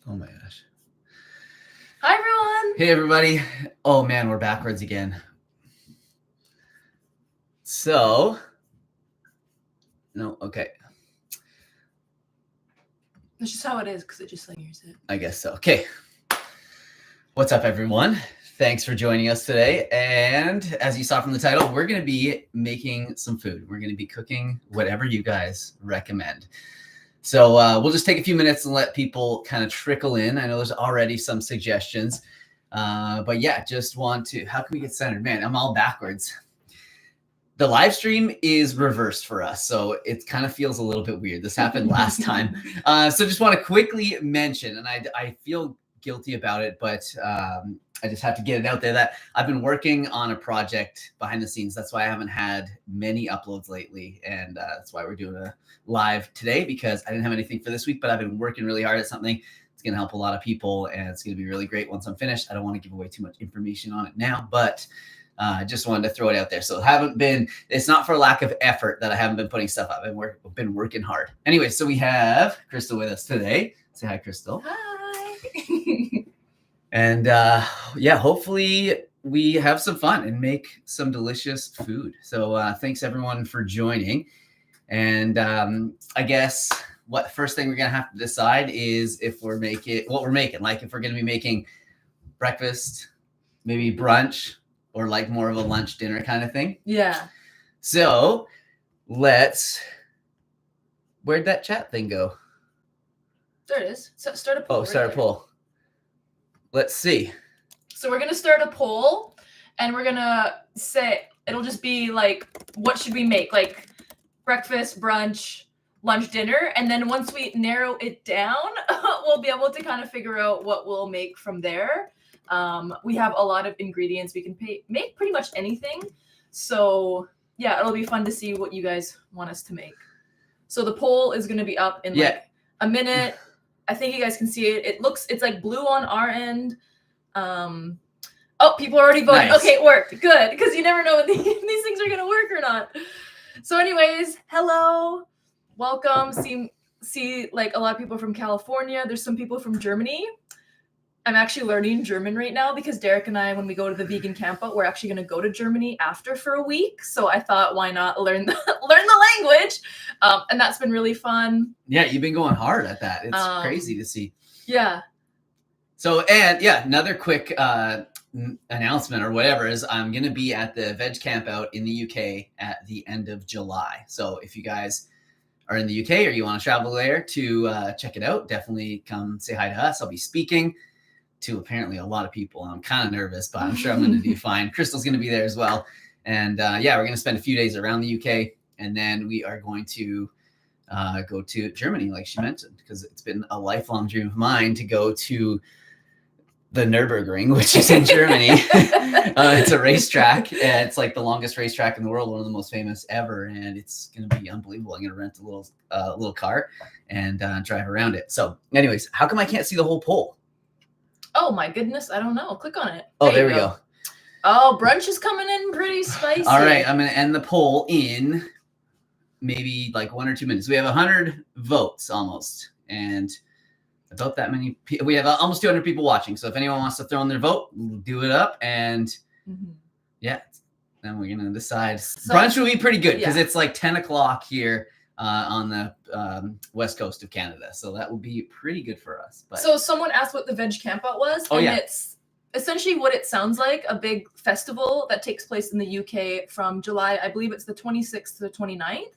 Oh my gosh. Hi, everyone. Hey, everybody. Oh, man, we're backwards again. So, no, okay. That's just how it is because it just layers it. I guess so. Okay. What's up, everyone? Thanks for joining us today. And as you saw from the title, we're going to be making some food. We're going to be cooking whatever you guys recommend. So we'll just take a few minutes and let people kind of trickle in. I know there's already some suggestions. But yeah, just want to, how can we get centered? Man, I'm all backwards. The live stream is reversed for us, so it kind of feels a little bit weird. This happened last time. So just want to quickly mention, and I feel guilty about it, but I just have to get it out there that I've been working on a project behind the scenes. That's why I haven't had many uploads lately, and that's why we're doing a live today, because I didn't have anything for this week, but I've been working really hard at something. It's going to help a lot of people, and it's going to be really great once I'm finished. I don't want to give away too much information on it now, but I just wanted to throw it out there. So it's not for lack of effort that I haven't been putting stuff up. I've been working hard. Anyway, so we have Crystal with us today. Say hi, Crystal. Hi. And yeah, hopefully we have some fun and make some delicious food. So thanks everyone for joining. And I guess first thing we're going to have to decide is if we're making, what we're making. Like if we're going to be making breakfast, maybe brunch, or like more of a lunch dinner kind of thing. Yeah. So where'd that chat thing go? There it is. So start a poll. Oh, start a poll. Let's see. So we're going to start a poll and we're going to say, it'll just be like, what should we make? Like breakfast, brunch, lunch, dinner. And then once we narrow it down, we'll be able to kind of figure out what we'll make from there. We have a lot of ingredients. We can make pretty much anything. So yeah, it'll be fun to see what you guys want us to make. So the poll is going to be up in like a minute. I think you guys can see it. It's like blue on our end. Oh, people are already voting. Nice. Okay, it worked. Good. Because you never know when these things are going to work or not. So anyways, hello. Welcome. See like a lot of people from California. There's some people from Germany. I'm actually learning German right now because Derek and I, when we go to the vegan camp out, we're actually going to go to Germany after for a week. So I thought, why not learn the language? And that's been really fun. Yeah, you've been going hard at that. It's crazy to see. Yeah. So, and yeah, another quick announcement or whatever is I'm going to be at the veg camp out in the UK at the end of July. So if you guys are in the UK or you want to travel there to check it out, definitely come say hi to us. I'll be speaking to apparently a lot of people. I'm kind of nervous, but I'm sure I'm going to do fine. Crystal's going to be there as well. And yeah, we're going to spend a few days around the UK. And then we are going to go to Germany, like she mentioned, because it's been a lifelong dream of mine to go to the Nürburgring, which is in Germany. It's a racetrack. It's like the longest racetrack in the world, one of the most famous ever. And it's going to be unbelievable. I'm going to rent a little car and drive around it. So anyways, how come I can't see the whole poll? Oh my goodness, I don't know. Click on it. There we go. Oh, brunch is coming in pretty spicy. All right, I'm going to end the poll in maybe like 1 or 2 minutes. We have 100 votes almost, and about that many people. We have almost 200 people watching. So if anyone wants to throw in their vote, we'll do it up, and yeah, then we're going to decide. So, brunch will be pretty good because it's like 10 o'clock here on the west coast of Canada, so that will be pretty good for us. But so someone asked what the veg campout was, and it's essentially what it sounds like, a big festival that takes place in the UK from July, I believe it's the 26th to the 29th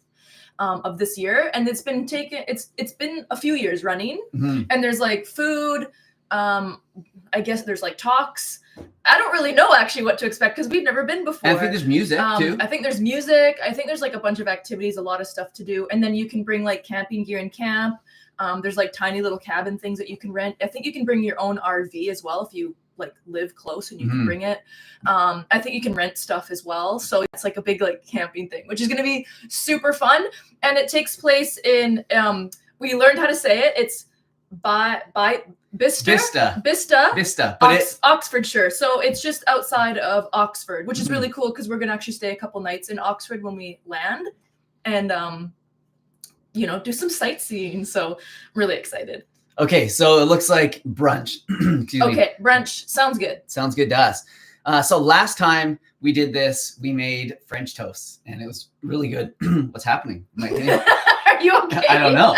of this year, and it's been a few years running, and there's like food, I guess there's like talks. I don't really know actually what to expect because we've never been before. And I think there's music too. I think there's music. I think there's like a bunch of activities, a lot of stuff to do. And then you can bring like camping gear in camp. There's like tiny little cabin things that you can rent. I think you can bring your own RV as well if you like live close and you can bring it. I think you can rent stuff as well. So it's like a big like camping thing, which is going to be super fun. And it takes place in, we learned how to say it. It's Bista, but Oxfordshire. So it's just outside of Oxford, which is really cool because we're gonna actually stay a couple nights in Oxford when we land, and do some sightseeing. So really excited. Okay, so it looks like brunch. Excuse me. Okay, brunch sounds good. Sounds good to us. So last time we did this, we made French toast, and it was really good. What's happening? Am I kidding? Are you okay? I don't know.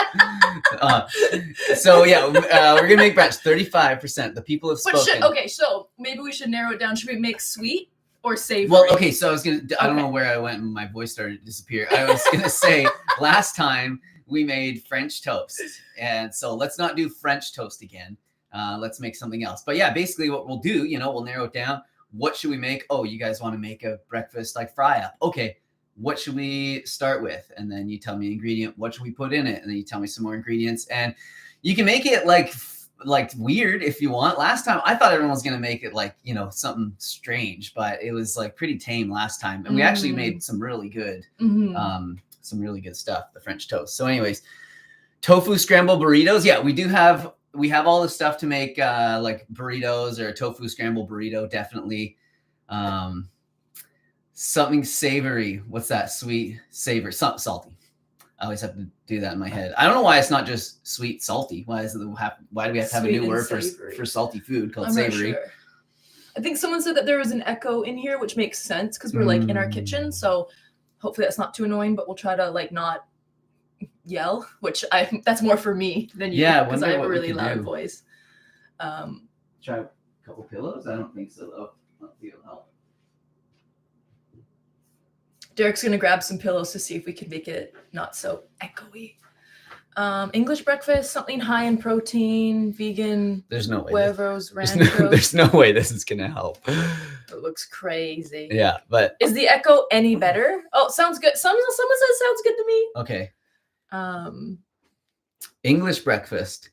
So yeah, we're gonna make brunch. 35%. The people have spoken. Okay, so maybe we should narrow it down. Should we make sweet or savory? Well, okay. So I was gonna. I don't know where I went, and my voice started to disappear. I was gonna say last time we made French toast, and so let's not do French toast again. Let's make something else. But yeah, basically what we'll do, we'll narrow it down. What should we make? Oh, you guys want to make a breakfast like fry up? Okay. What should we start with? And then you tell me ingredient. What should we put in it? And then you tell me some more ingredients. And you can make it like weird if you want. Last time I thought everyone was gonna make it like something strange, but it was like pretty tame last time. And we actually made some really good stuff. The French toast. So, anyways, tofu scramble burritos. Yeah, we have all the stuff to make like burritos or a tofu scramble burrito. Definitely. Something savory. What's that? Sweet, savory, salty. I always have to do that in my head. I don't know why it's not just sweet, salty. Why do we have to have a new word for salty food called savory? Sure. I think someone said that there was an echo in here, which makes sense because we're like in our kitchen. So hopefully that's not too annoying, but we'll try to like not yell, which that's more for me than you. Yeah, because I have a really loud voice. Try a couple pillows? I don't think so though. It'll help. Derek's gonna grab some pillows to see if we can make it not so echoey. English breakfast, something high in protein, vegan. There's no way. Huevos, there's no way this is gonna help. It looks crazy. Yeah, but is the echo any better? Oh, sounds good. Someone says sounds good to me. Okay. English breakfast,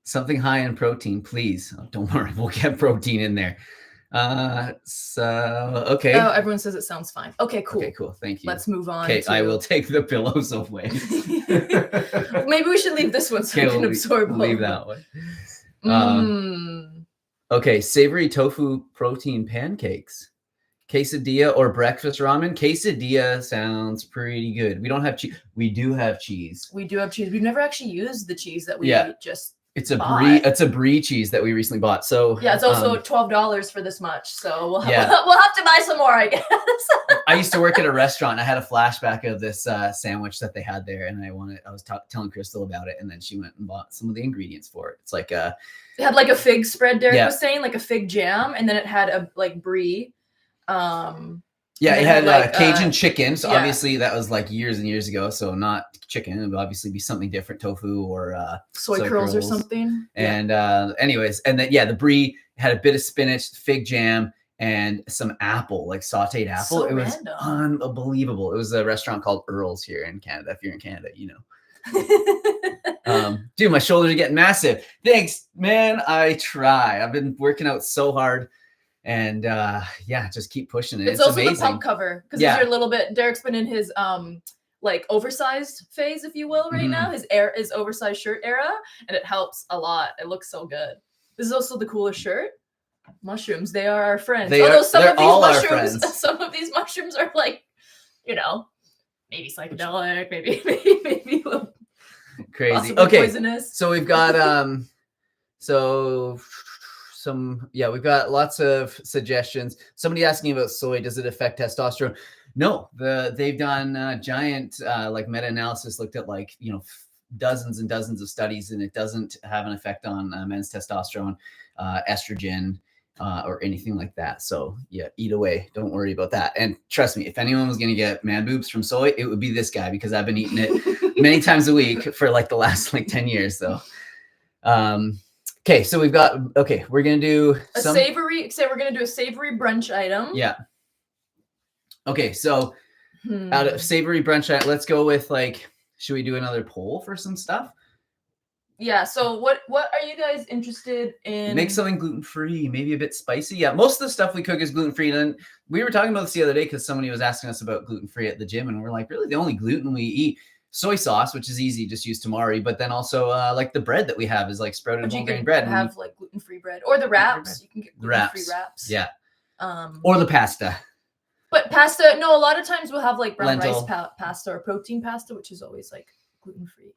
something high in protein, please. Oh, don't worry, we'll get protein in there. Okay. Oh, everyone says it sounds fine. Okay, cool. Okay, cool. Thank you. Let's move on. Okay, I will take the pillows away. Maybe we should leave this one so we can absorb. Leave that one. Okay, savory tofu protein pancakes. Quesadilla or breakfast ramen. Quesadilla sounds pretty good. We don't have cheese. We do have cheese. We do have cheese. We've never actually used the cheese that we just It's a brie cheese that we recently bought. So yeah, it's also $12 for this much. So we'll have to buy some more, I guess. I used to work at a restaurant. I had a flashback of this sandwich that they had there, and I was telling Crystal about it, and then she went and bought some of the ingredients for it. It's like it had like a fig spread. Derek was saying like a fig jam, and then it had a like brie. Yeah, it had like, Cajun chicken. So obviously that was like years and years ago. So not chicken. It would obviously be something different, tofu or soy curls or something. And anyways, and then the brie had a bit of spinach, fig jam, and some apple, like sauteed apple. So it was random. Unbelievable. It was a restaurant called Earl's here in Canada. If you're in Canada, you know. Dude, my shoulders are getting massive. Thanks, man. I try. I've been working out so hard. And just keep pushing it. It's also amazing. The pump cover because you're a little bit. Derek's been in his like oversized phase, if you will, right now. His oversized shirt era, and it helps a lot. It looks so good. This is also the coolest shirt. Mushrooms, they are our friends. Some of these mushrooms are like, maybe psychedelic, maybe a little crazy. Okay, poisonous. So we've got we've got lots of suggestions. Somebody asking about soy, does it affect testosterone? No, they've done giant like meta-analysis, looked at like dozens and dozens of studies, and it doesn't have an effect on men's testosterone, estrogen, or anything like that. So yeah, eat away. Don't worry about that. And trust me, if anyone was gonna get man boobs from soy, it would be this guy, because I've been eating it many times a week for like the last 10 years. So okay, so we're gonna do savory. So we're gonna do a savory brunch item. Yeah. Okay, so out of savory brunch item, let's go with should we do another poll for some stuff? Yeah. So what are you guys interested in? Make something gluten-free, maybe a bit spicy. Yeah, most of the stuff we cook is gluten-free. And we were talking about this the other day because somebody was asking us about gluten-free at the gym, and we're like, really, the only gluten we eat. Soy sauce, which is easy, just use tamari, but then also like the bread that we have is like sprouted whole grain bread. Have like gluten-free bread or the wraps. You can get gluten-free wraps. Yeah. Or the pasta. But pasta, no, a lot of times we'll have like brown lentil rice pasta or protein pasta, which is always like gluten-free.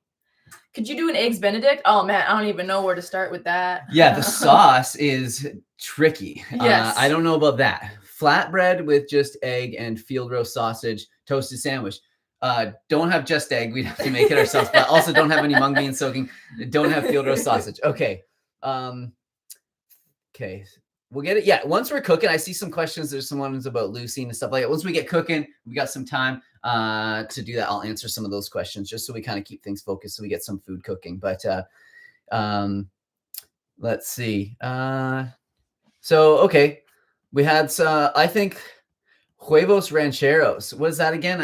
Could you do an eggs Benedict? Oh man, I don't even know where to start with that. Yeah, the sauce is tricky. Yes. I don't know about that. Flatbread with just egg and field roast sausage, toasted sandwich. Don't have just egg. We'd have to make it ourselves, but also don't have any mung beans soaking. Don't have field roast sausage. Okay. Okay. We'll get it. Yeah. Once we're cooking, I see some questions. There's some ones about leucine and stuff like that. Once we get cooking, we got some time to do that. I'll answer some of those questions just so we kind of keep things focused so we get some food cooking. But let's see. Okay. We had I think huevos rancheros. What is that again?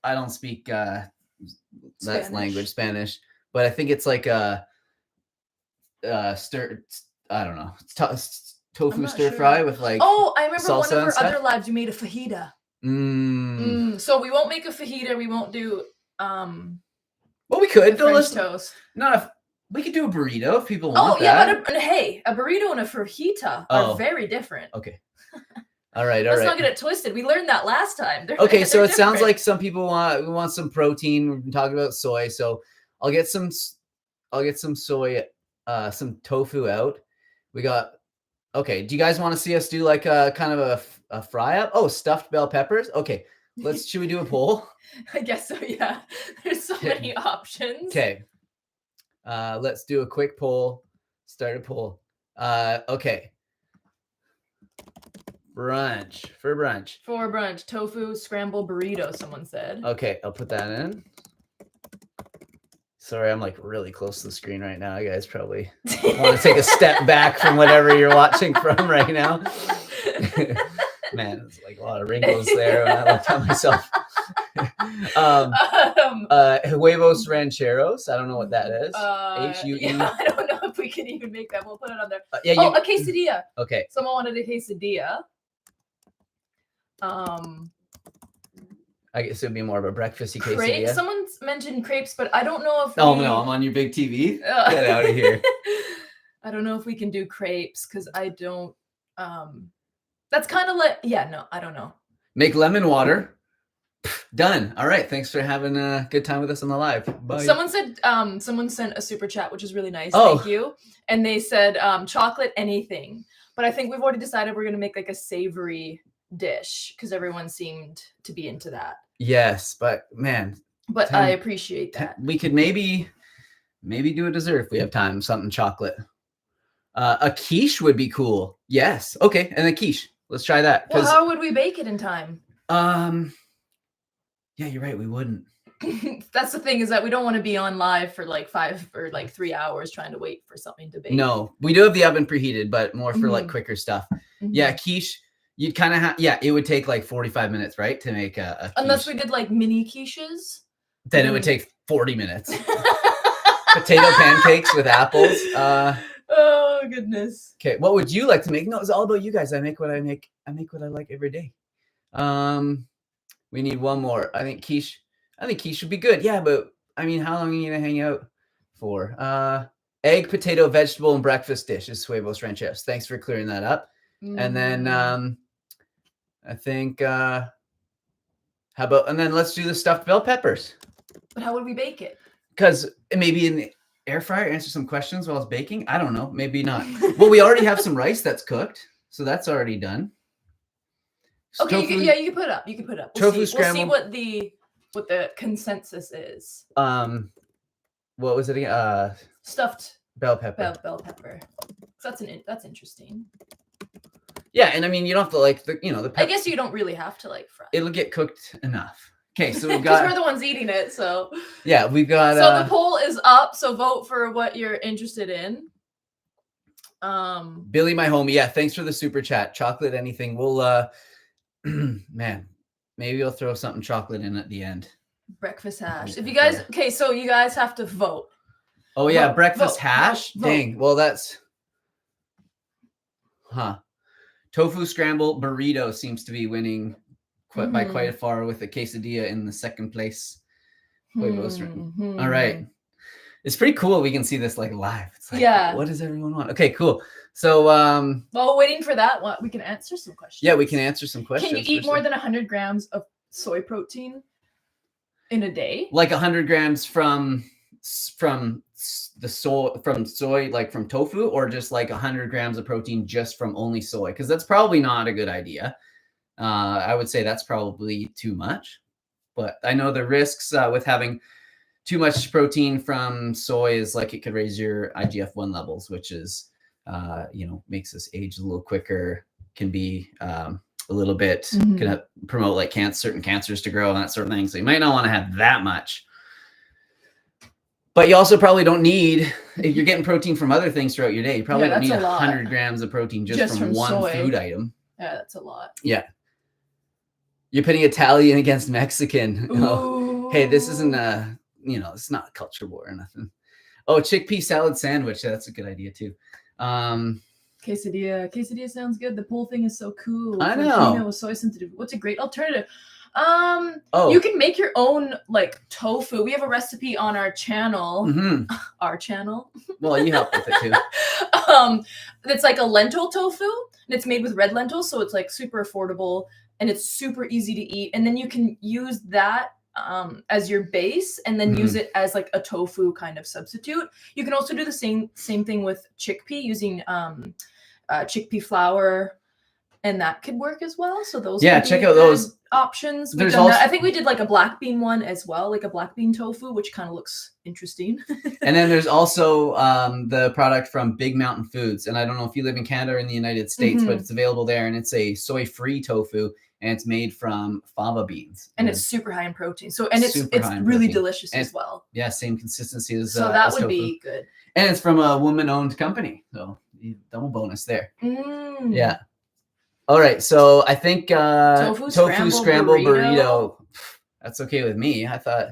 I don't speak that language, Spanish, but I think it's like a stir. I don't know. Tofu stir fry with like. Oh, I remember one salsa of our other lives. You made a fajita. So we won't make a fajita. We won't do. Well, we could. French toast. No, we could do a burrito if people want that. But hey, a burrito and a fajita are very different. Okay. All right. Let's not get it twisted. We learned that last time. Okay, so it sounds like some people want some protein. We've been talking about soy, so I'll get some soy, some tofu out. We got. Okay, do you guys want to see us do like a kind of a fry up? Oh, stuffed bell peppers. Okay, should we do a poll? I guess so. Yeah, there's so many options. Okay, let's do a quick poll. Start a poll. Okay. For brunch. Tofu scramble burrito, someone said. Okay, I'll put that in. Sorry, I'm like really close to the screen right now. You guys probably want to take a step back from whatever you're watching from right now. Man, it's like a lot of wrinkles there when I looked at myself. Huevos rancheros. I don't know what that is. H-U-E. Yeah, I don't know if we can even make that. We'll put it on there. A quesadilla. Okay. Someone wanted a quesadilla. I guess it would be more of a breakfasty quesadilla. Someone mentioned crepes, but I don't know if. No, I'm on your big TV. Get out of here. I don't know if we can do crepes because I don't. That's kind of like I don't know. Make lemon water. Done. All right. Thanks for having a good time with us on the live. Bye. Someone said someone sent a super chat, which is really nice. Thank you. And they said chocolate anything. But I think we've already decided we're gonna make like a savory dish because everyone seemed to be into that. Yes, but man. But I appreciate that. We could maybe do a dessert if we have time. Something chocolate. A quiche would be cool. Yes. Okay. And a quiche. Let's try that. Well, how would we bake it in time? Yeah, you're right. We wouldn't. That's the thing is that we don't want to be on live for like 5 or like 3 hours trying to wait for something to bake. No, we do have the oven preheated, but more for like quicker stuff. Yeah, quiche. You'd kind of have. Yeah, it would take like 45 minutes, right, to make a quiche. Unless we did like mini quiches. Then it would take 40 minutes. Potato pancakes with apples. Oh goodness. Okay, what would you like to make? No, it's all about you guys. I make what I make. I make what I like every day. We need one more. I think quiche would be good. Yeah, but I mean, how long are you gonna hang out for? Egg, potato, vegetable, and breakfast dish is huevos rancheros. Thanks for clearing that up. And then I think how about and then let's do the stuffed bell peppers. But how would we bake it? Because maybe in the air fryer, answer some questions while it's baking. I don't know. Maybe not. Well, we already have some rice that's cooked, so that's already done. Okay, you can put up. Tofu scramble. We'll see what the consensus is. What was it again? Stuffed bell pepper. Bell pepper. So that's interesting. Yeah, and I mean you don't have to like the pepper. I guess you don't really have to like fry. It'll get cooked enough. Okay, so we've got. Because we're the ones eating it, so. Yeah, we've got. So the poll is up. So vote for what you're interested in. Billy, my homie. Yeah, thanks for the super chat. Chocolate, anything. We'll. Man, maybe we'll throw something chocolate in at the end. Breakfast hash. If you guys, okay, so you guys have to vote. Oh yeah, breakfast hash. Dang. Well, that's. Tofu scramble burrito seems to be winning by quite a far with a quesadilla in the second place. All right. It's pretty cool. We can see this like live. It's like, what does everyone want? Okay, cool. So, while waiting for that, we can answer some questions. Yeah, we can answer some questions. Can you eat more than 100 grams of soy protein in a day? Like 100 grams from from soy, like from tofu, or just like 100 grams of protein just from only soy? Because that's probably not a good idea. I would say that's probably too much. But I know the risks with having too much protein from soy is like it could raise your IGF-1 levels, which is, makes us age a little quicker, can be a little bit, can promote like certain cancers to grow and that sort of thing. So you might not want to have that much. But you also probably don't need, if you're getting protein from other things throughout your day, you probably don't need 100 grams of protein just from one soy. Food item. Yeah, that's a lot. Yeah. You're pitting Italian against Mexican. Oh, hey, this isn't it's not a culture war or nothing. Oh, chickpea salad sandwich. Yeah, that's a good idea too. Quesadilla sounds good. The poll thing is so cool. I know. With soy sensitive. What's a great alternative? You can make your own like tofu. We have a recipe on our channel. Our channel. Well, you help with it too. It's like a lentil tofu, and it's made with red lentils, so it's like super affordable and it's super easy to eat. And then you can use that as your base, and then use it as like a tofu kind of substitute. You can also do the same thing with chickpea, using chickpea flour, and that could work as well. So those check out those options. I think we did like a black bean one as well, like a black bean tofu, which kind of looks interesting. And then there's also the product from Big Mountain Foods, and I don't know if you live in Canada or in the United States, but it's available there, and it's a soy-free tofu, and it's made from fava beans, and it's super high in protein. So it's really delicious as well. Yeah, same consistency as that would tofu. be good. And it's from a woman-owned company, so double bonus there. Yeah. All right, so I think tofu scramble burrito. That's okay with me. I thought.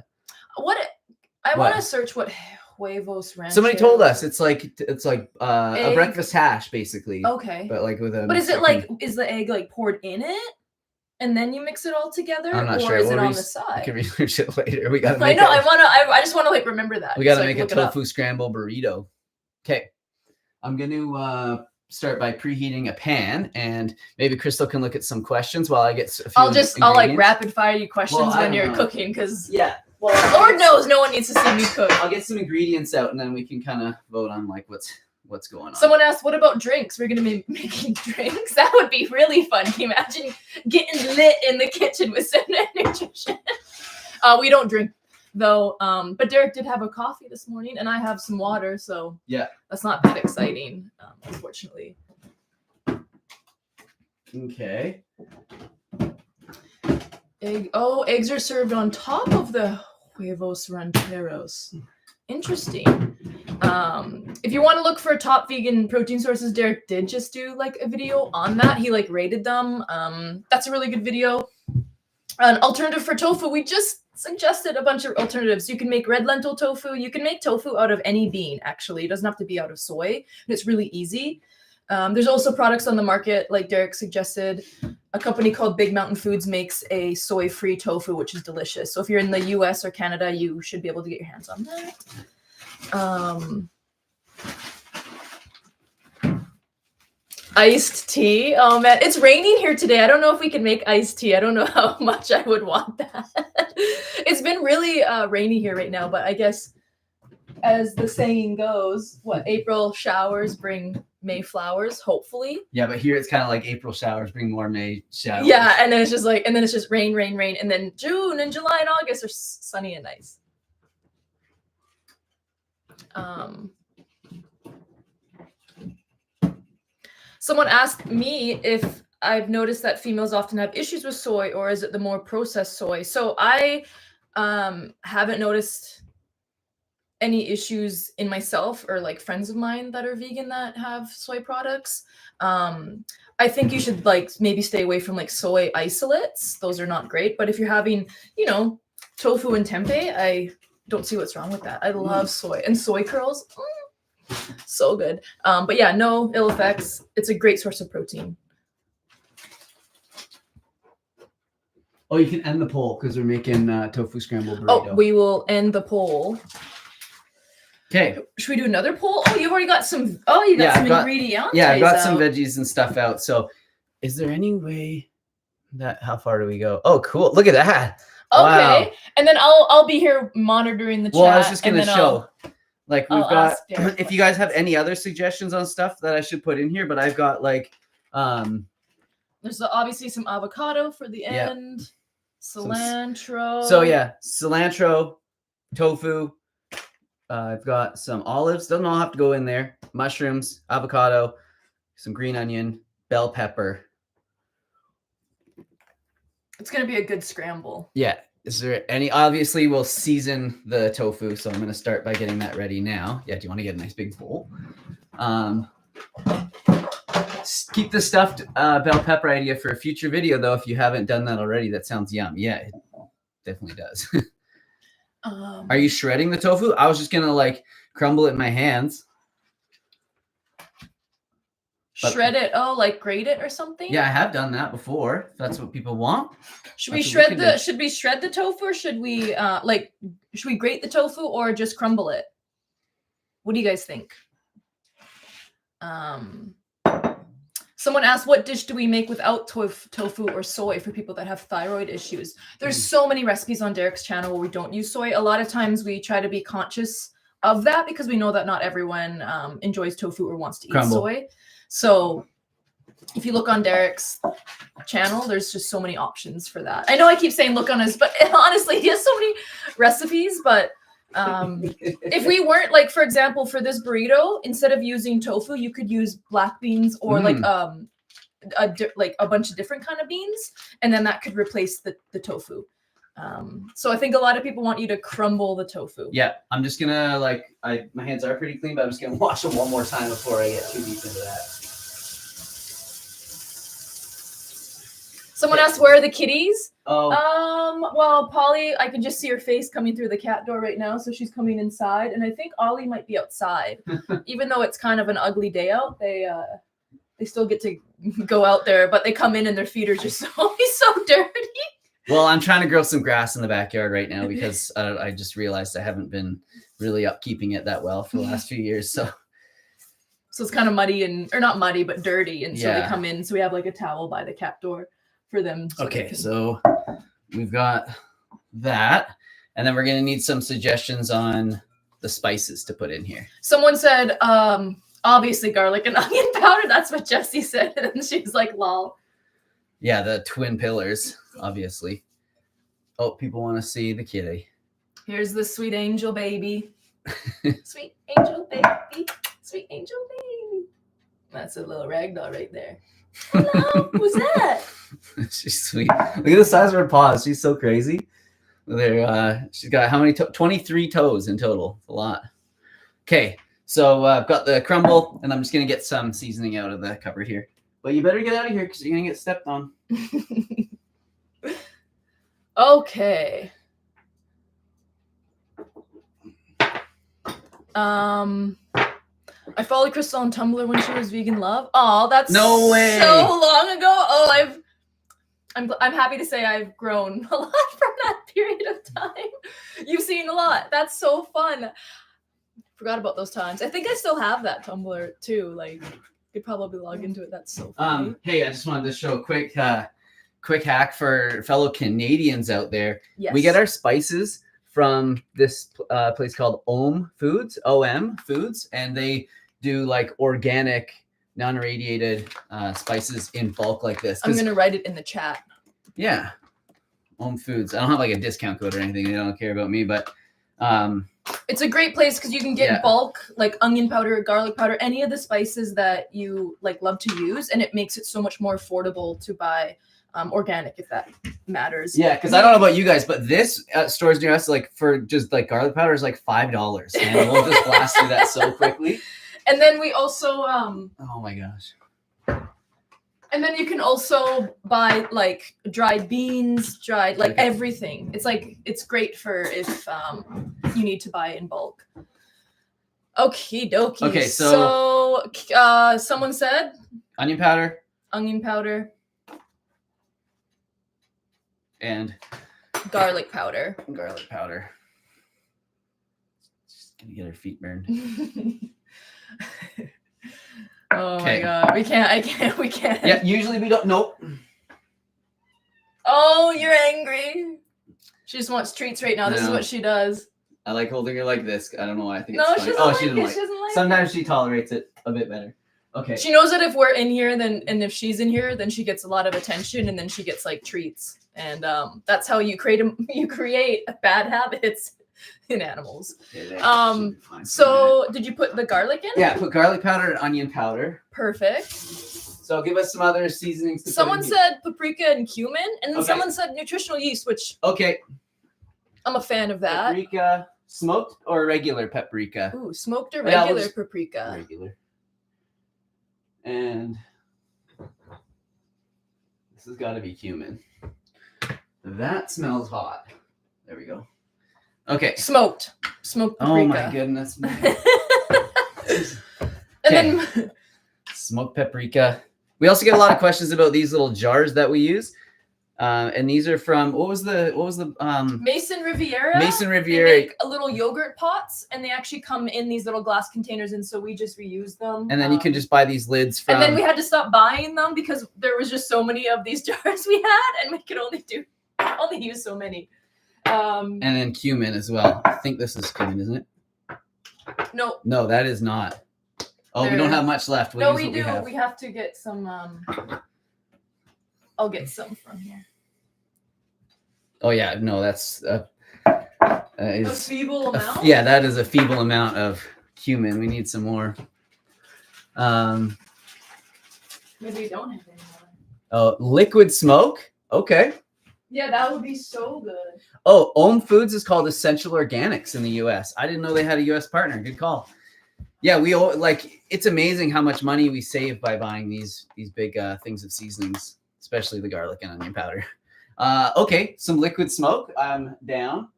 I want to search what huevos rancheros. Somebody told us it's like a breakfast hash basically. Okay. But like with a. But is it like, is the egg like poured in it, and then you mix it all together, I'm not or sure. is it on the side? We can research it later. We got. I know. I just want to like remember that. We got to make a tofu scramble burrito. Okay, I'm gonna start by preheating a pan, and maybe Crystal can look at some questions while I get a few I'll like rapid fire you questions when you're cooking, because Lord knows no one needs to see me cook. I'll get some ingredients out, and then we can kind of vote on like what's going on. Someone asked, what about drinks? We're gonna be making drinks. That would be really fun. Can you imagine getting lit in the kitchen with Simnett Nutrition? We don't drink though, but Derek did have a coffee this morning, and I have some water, so yeah, that's not that exciting, unfortunately. Okay. Eggs are served on top of the huevos rancheros. Interesting. If you want to look for top vegan protein sources, Derek did just do like a video on that. He like rated them. That's a really good video. An alternative for tofu, we just suggested a bunch of alternatives. You can make red lentil tofu. You can make tofu out of any bean, actually. It doesn't have to be out of soy, and it's really easy. There's also products on the market, like Derek suggested. A company called Big Mountain Foods makes a soy-free tofu, which is delicious. So if you're in the US or Canada, you should be able to get your hands on that. Iced tea. Oh man, it's raining here today. I don't know if we can make iced tea. I don't know how much I would want that. It's been really rainy here right now, but I guess as the saying goes, April showers bring May flowers, hopefully. Yeah, but here it's kind of like April showers bring more May showers. Yeah, and then it's just rain, rain, rain, and then June and July and August are sunny and nice. Someone asked me if I've noticed that females often have issues with soy, or is it the more processed soy? So I haven't noticed any issues in myself or like friends of mine that are vegan that have soy products. I think you should like maybe stay away from like soy isolates. Those are not great. But if you're having, tofu and tempeh, I don't see what's wrong with that. I love soy and soy curls. So good. But yeah, no ill effects. It's a great source of protein. Oh, you can end the poll because we're making tofu scramble burrito. Oh, we will end the poll. Okay. Should we do another poll? Oh, you've already got some. Oh, you got some ingredients. Yeah, I've got some veggies and stuff out. So, is there any way that? How far do we go? Oh, cool! Look at that. Okay. And then I'll be here monitoring the chat. Well, I was just gonna and then show. Like we've I'll got. ask Derek If you guys have any other suggestions on stuff that I should put in here, but I've got like, there's obviously some avocado for the end. Cilantro. So yeah, cilantro, tofu. I've got some olives. Doesn't all have to go in there. Mushrooms, avocado, some green onion, bell pepper. It's gonna be a good scramble. Yeah. Is there any? Obviously, we'll season the tofu, so I'm going to start by getting that ready now. Yeah. Do you want to get a nice big bowl? Keep the stuffed bell pepper idea for a future video, though. If you haven't done that already, that sounds yum. Yeah, it definitely does. Are you shredding the tofu? I was just gonna like crumble it in my hands. Shred it? Oh, like grate it or something? Yeah, I have done that before. If that's what people want. Should we shred the tofu, or should we should we grate the tofu or just crumble it? What do you guys think? Someone asked, what dish do we make without tofu or soy for people that have thyroid issues? There's so many recipes on Derek's channel where we don't use soy. A lot of times we try to be conscious of that because we know that not everyone enjoys tofu or wants to eat soy. So if you look on Derek's channel, there's just so many options for that. I know I keep saying look on his, but honestly, he has so many recipes. But if we weren't, like, for example, for this burrito, instead of using tofu, you could use black beans or like a bunch of different kind of beans, and then that could replace the tofu. So I think a lot of people want you to crumble the tofu. Yeah, I'm just gonna my hands are pretty clean, but I'm just gonna wash them one more time before I get too deep into that. Someone asked, where are the kitties? Oh. Well, Polly, I can just see her face coming through the cat door right now, so she's coming inside, and I think Ollie might be outside. Even though it's kind of an ugly day out, they still get to go out there, but they come in and their feet are just so dirty. Well, I'm trying to grow some grass in the backyard right now because I just realized I haven't been really upkeeping it that well for the last few years. So it's kind of muddy or not muddy, but dirty. And so they come in. So we have like a towel by the cat door for them. Okay. So we've got that. And then we're going to need some suggestions on the spices to put in here. Someone said, obviously garlic and onion powder. That's what Jessie said. And she's like, lol. Yeah, the twin pillars, obviously. Oh, people want to see the kitty. Here's the sweet angel baby. Sweet angel baby. Sweet angel baby. That's a little ragdoll right there. Hello, who's that? She's sweet. Look at the size of her paws. She's so crazy. She's got how many? 23 toes in total. A lot. Okay, so I've got the crumble, and I'm just going to get some seasoning out of the cupboard here. But you better get out of here because you're going to get stepped on. Okay. I followed Crystal on Tumblr when she was vegan love. Oh, that's no way. So long ago. Oh, I'm happy to say I've grown a lot from that period of time. You've seen a lot. That's so fun. Forgot about those times. I think I still have that Tumblr too. Like, could probably log into it. That's so funny. Hey, I just wanted to show a quick hack for fellow Canadians out there. Yes. We get our spices from this place called OM Foods, and they do like organic, non-radiated spices in bulk like this. I'm gonna write it in the chat. Yeah, OM Foods. I don't have like a discount code or anything. They don't care about me, but it's a great place because you can get bulk, like onion powder, garlic powder, any of the spices that you like love to use, and it makes it so much more affordable to buy organic, if that matters. Yeah, because I don't know about you guys, but this at stores near us, like for just like garlic powder is like $5, and we'll just blast through that so quickly. And then we also oh my gosh. And then you can also buy like dried beans, everything. It's like, it's great for if you need to buy in bulk. Okie dokie. Okay, so someone said onion powder. And garlic powder. Just gonna get her feet burned. Oh my god, we can't. Yeah, usually we don't. Nope. Oh, you're angry. She just wants treats right now. I This is know. what she does. I like holding her like this. I don't know why. I think No, it's she funny. doesn't She like doesn't it. like She doesn't like Sometimes she tolerates it a bit better. Okay. She knows that if we're in here, then and if she's in here, then she gets a lot of attention, and then she gets like treats, and that's how you create bad habits in animals. Okay, So did you put the garlic in? Yeah, put garlic powder and onion powder. Perfect. So give us some other seasonings. Someone said paprika and cumin, and then Okay. someone said nutritional yeast, which okay, I'm a fan of that. paprika, smoked or regular paprika? Ooh, smoked or Yeah, regular we'll just- paprika? Regular. And this has got to be cumin. That smells hot. There we go. Okay. Smoked paprika. Oh my goodness. And then Smoked paprika. We also get a lot of questions about these little jars that we use. And these are from what was the Mason Riviera. Mason They Riviera. make a little yogurt pots, and they actually come in these little glass containers, and so we just reuse them. And then you can just buy these lids from. And then we had to stop buying them because there was just so many of these jars we had, and we could only use so many. And then cumin as well. I think this is cumin, isn't it? No. No, that is not. Oh, we There- don't have much left. We'll No, use we what do. have. We have to get some. I'll get some from here. Oh yeah, no, that's A is feeble amount. yeah, that is a feeble amount of cumin. We need some more. Maybe we don't have any more. Oh, liquid smoke. Okay. Yeah, that would be so good. Oh, Ohm Foods is called Essential Organics in the U.S. I didn't know they had a U.S. partner. Good call. Yeah, it's amazing how much money we save by buying these big things of seasonings, especially the garlic and onion powder. Okay, some liquid smoke. I'm down.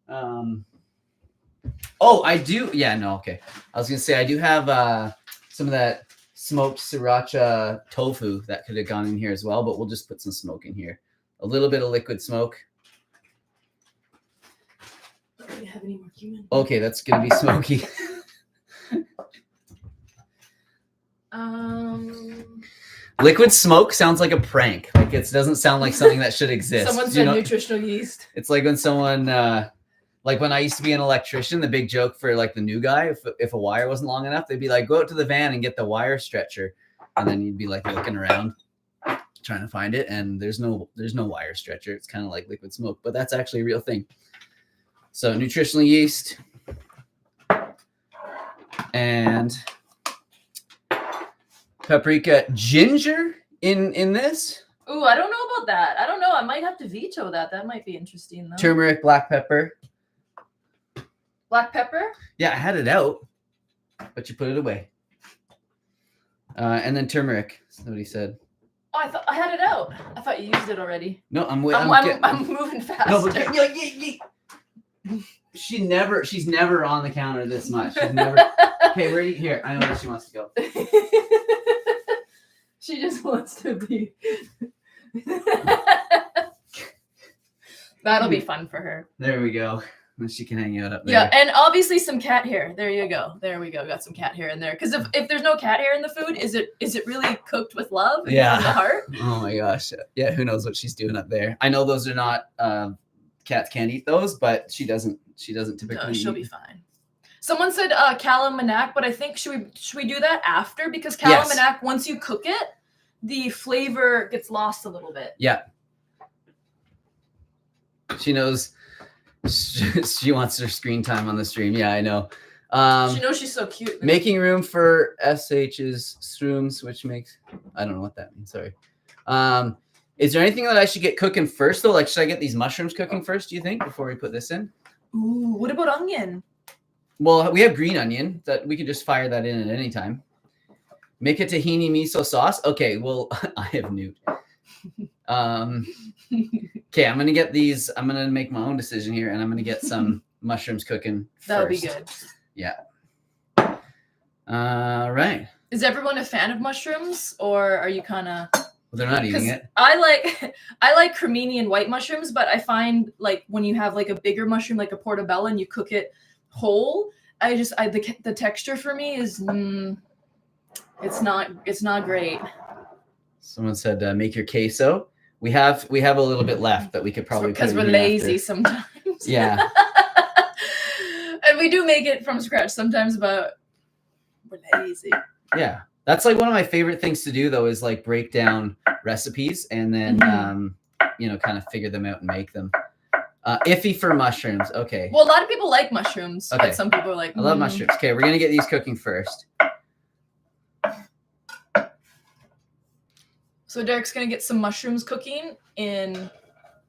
Oh, I do. Yeah, no, okay. I was gonna say I do have some of that smoked sriracha tofu that could have gone in here as well, but we'll just put some smoke in here. A little bit of liquid smoke. Don't really have any more cumin. Okay, that's gonna be smoky. Liquid smoke sounds like a prank. Like it doesn't sound like something that should exist. Someone said nutritional yeast. It's like when someone, like when I used to be an electrician, the big joke for like the new guy, if a wire wasn't long enough, they'd be like, go out to the van and get the wire stretcher. And then you'd be like looking around trying to find it. And there's no wire stretcher. It's kind of like liquid smoke, but that's actually a real thing. So nutritional yeast and paprika, ginger in this. Ooh, I don't know about that. I don't know. I might have to veto that. That might be interesting though. Turmeric, black pepper. Black pepper? Yeah, I had it out, but you put it away. And then turmeric. Somebody said. Oh, I thought I had it out. I thought you used it already. No, I'm moving fast. No, but she's never on the counter this much. She's never. Hey, where are you? Here, I know where she wants to go. She just wants to be. That'll be fun for her. There we go. And she can hang out up there. Yeah, and obviously some cat hair. There you go. There we go. Got some cat hair in there. Because if there's no cat hair in the food, is it really cooked with love? Yeah. From the heart? Oh my gosh. Yeah, who knows what she's doing up there? I know those are not cats can't eat those, but she doesn't typically. No, she'll be fine. Someone said calisthenics, but I think should we do that after? Because calisthenics, once you cook it, the flavor gets lost a little bit. Yeah. She knows she wants her screen time on the stream. Yeah, I know. She knows she's so cute. Making room for SH's shrooms, which makes I don't know what that means. Sorry. Is there anything that I should get cooking first though? Like, should I get these mushrooms cooking first? Do you think before we put this in? Ooh, what about onion? Well, we have green onion that we could just fire that in at any time. Make a tahini miso sauce. Okay, well, I have Newt. Okay, I'm gonna get these. I'm gonna make my own decision here, and I'm gonna get some mushrooms cooking first. That would be good. Yeah. Right. Is everyone a fan of mushrooms, or are you kind of? Well, they're not eating it. I like cremini and white mushrooms, but I find like when you have like a bigger mushroom, like a portobello, and you cook it whole, the texture for me is it's not great. Someone said make your queso. We have a little bit left that we could probably because put we're in here lazy after. sometimes. Yeah. And we do make it from scratch sometimes, but we're lazy. Yeah. That's like one of my favorite things to do though, is like break down recipes and then you know, kind of figure them out and make them. Iffy for mushrooms. Okay. Well, a lot of people like mushrooms, Okay. but some people are like, I love mushrooms. Okay, we're gonna get these cooking first. So Derek's gonna get some mushrooms cooking in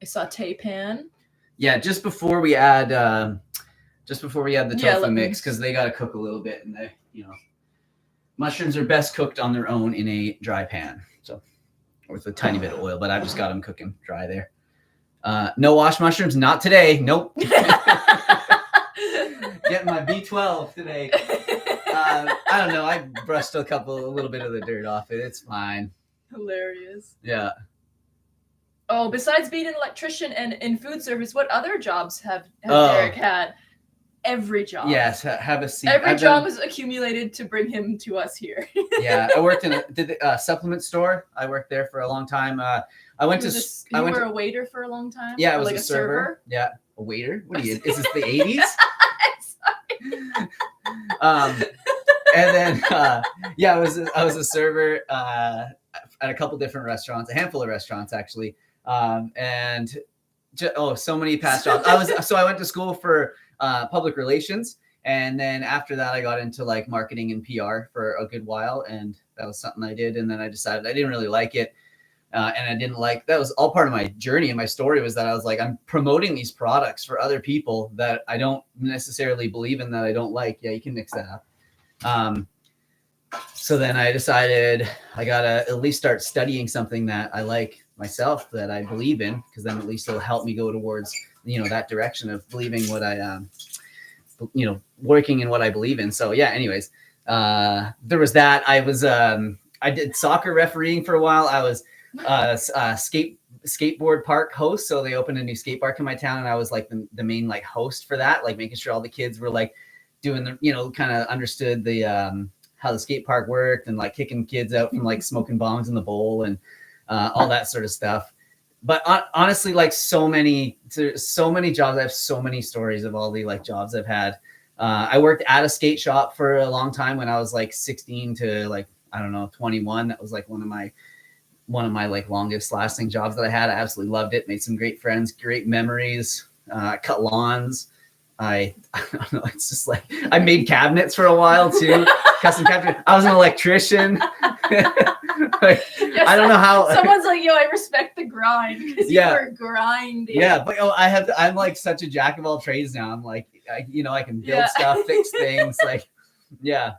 a saute pan. Yeah, just before we add the tofu mix, because they gotta cook a little bit, and they, you know, mushrooms are best cooked on their own in a dry pan, so with a tiny bit of oil. But I've just got them cooking dry there. No wash mushrooms, not today. Nope. Getting my B12 today. I don't know. I brushed a little bit of the dirt off it. It's fine. Hilarious. Yeah. Oh, besides being an electrician and in food service, what other jobs have Derek had? Every job. Yes, have a seat. Every job was accumulated to bring him to us here. Yeah, I worked in a supplement store. I worked there for a long time. I went to. You were a waiter for a long time. Yeah, I was like a server. Yeah, a waiter. What are you? Is this the 80s? And then yeah, I was a server at a couple different restaurants, a handful of restaurants actually, and so many past jobs. I went to school for public relations, and then after that I got into like marketing and PR for a good while, and that was something I did. And then I decided I didn't really like it, and I didn't like, that was all part of my journey and my story, was that I was like, I'm promoting these products for other people that I don't necessarily believe in, that I don't like. Yeah, you can mix that up. So then I decided I gotta at least start studying something that I like myself, that I believe in, because then at least it'll help me go towards, you know, that direction of believing what I, you know, working in what I believe in. So yeah, anyways, there was that. I was, I did soccer refereeing for a while. I was skateboard park host. So they opened a new skate park in my town, and I was like the main like host for that, like making sure all the kids were like doing the, you know, kind of understood the, how the skate park worked, and like kicking kids out from like smoking bongs in the bowl and all that sort of stuff. But honestly, like so many jobs. I have so many stories of all the like jobs I've had. I worked at a skate shop for a long time when I was like 16 to like, I don't know, 21. That was like one of my like longest lasting jobs that I had. I absolutely loved it. Made some great friends, great memories. Cut lawns. I don't know. It's just like, I made cabinets for a while too. Custom cabinet. I was an electrician. Like, yes, I don't know how. Someone's like, yo, I respect the grind, because you were grinding. Yeah, but I'm like such a jack of all trades now. I'm like, I can build stuff, fix things. Like, yeah.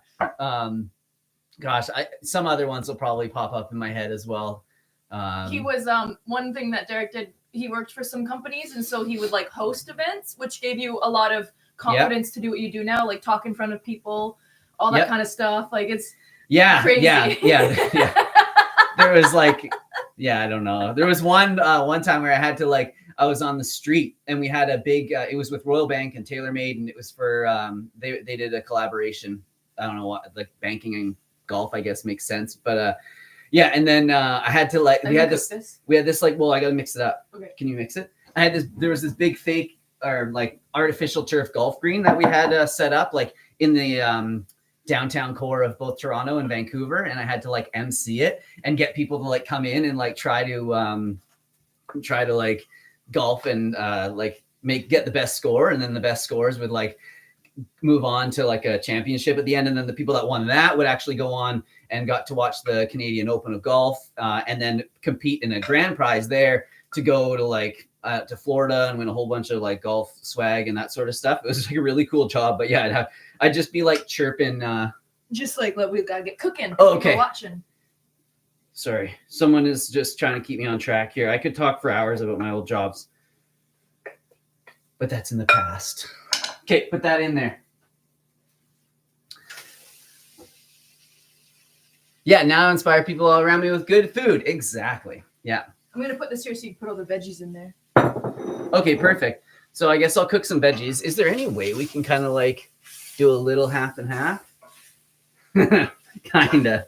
Gosh, some other ones will probably pop up in my head as well. He was one thing that Derek did. He worked for some companies, and so he would like host events, which gave you a lot of confidence to do what you do now, like talk in front of people, all that kind of stuff. Like, it's crazy. Yeah. There was like, I don't know. There was one time where I had to like, I was on the street, and we had a big, it was with Royal Bank and TaylorMade, and it was for, they did a collaboration. I don't know what, like banking and golf, I guess makes sense. But yeah. And then I had to like, we had this like, well, I got to mix it up. Okay. Can you mix it? There was this big fake or like artificial turf golf green that we had set up like in the downtown core of both Toronto and Vancouver. And I had to like MC it and get people to like come in and like try to like golf and like get the best score. And then the best scores would like move on to like a championship at the end. And then the people that won that would actually go on and got to watch the Canadian Open of golf and then compete in a grand prize there to go to like to Florida and win a whole bunch of like golf swag and that sort of stuff. It was like a really cool job. But yeah, I'd just be like chirping. Just like, we gotta get cooking. Oh, okay. Watching. Sorry. Someone is just trying to keep me on track here. I could talk for hours about my old jobs, but that's in the past. Okay, put that in there. Yeah, now I inspire people all around me with good food. Exactly. Yeah. I'm going to put this here so you can put all the veggies in there. Okay, perfect. So I guess I'll cook some veggies. Is there any way we can kind of like do a little half and half? Kind of.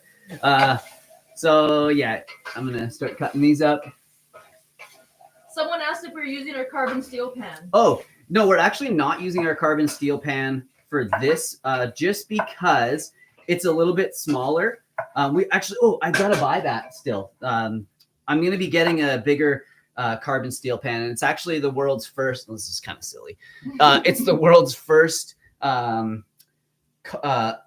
So yeah, I'm going to start cutting these up. if we're using our carbon steel pan. Oh, no, we're actually not using our carbon steel pan for this, just because it's a little bit smaller. We actually, I gotta buy that still. I'm gonna be getting a bigger carbon steel pan, and it's actually the world's first. This is kind of silly. It's the world's first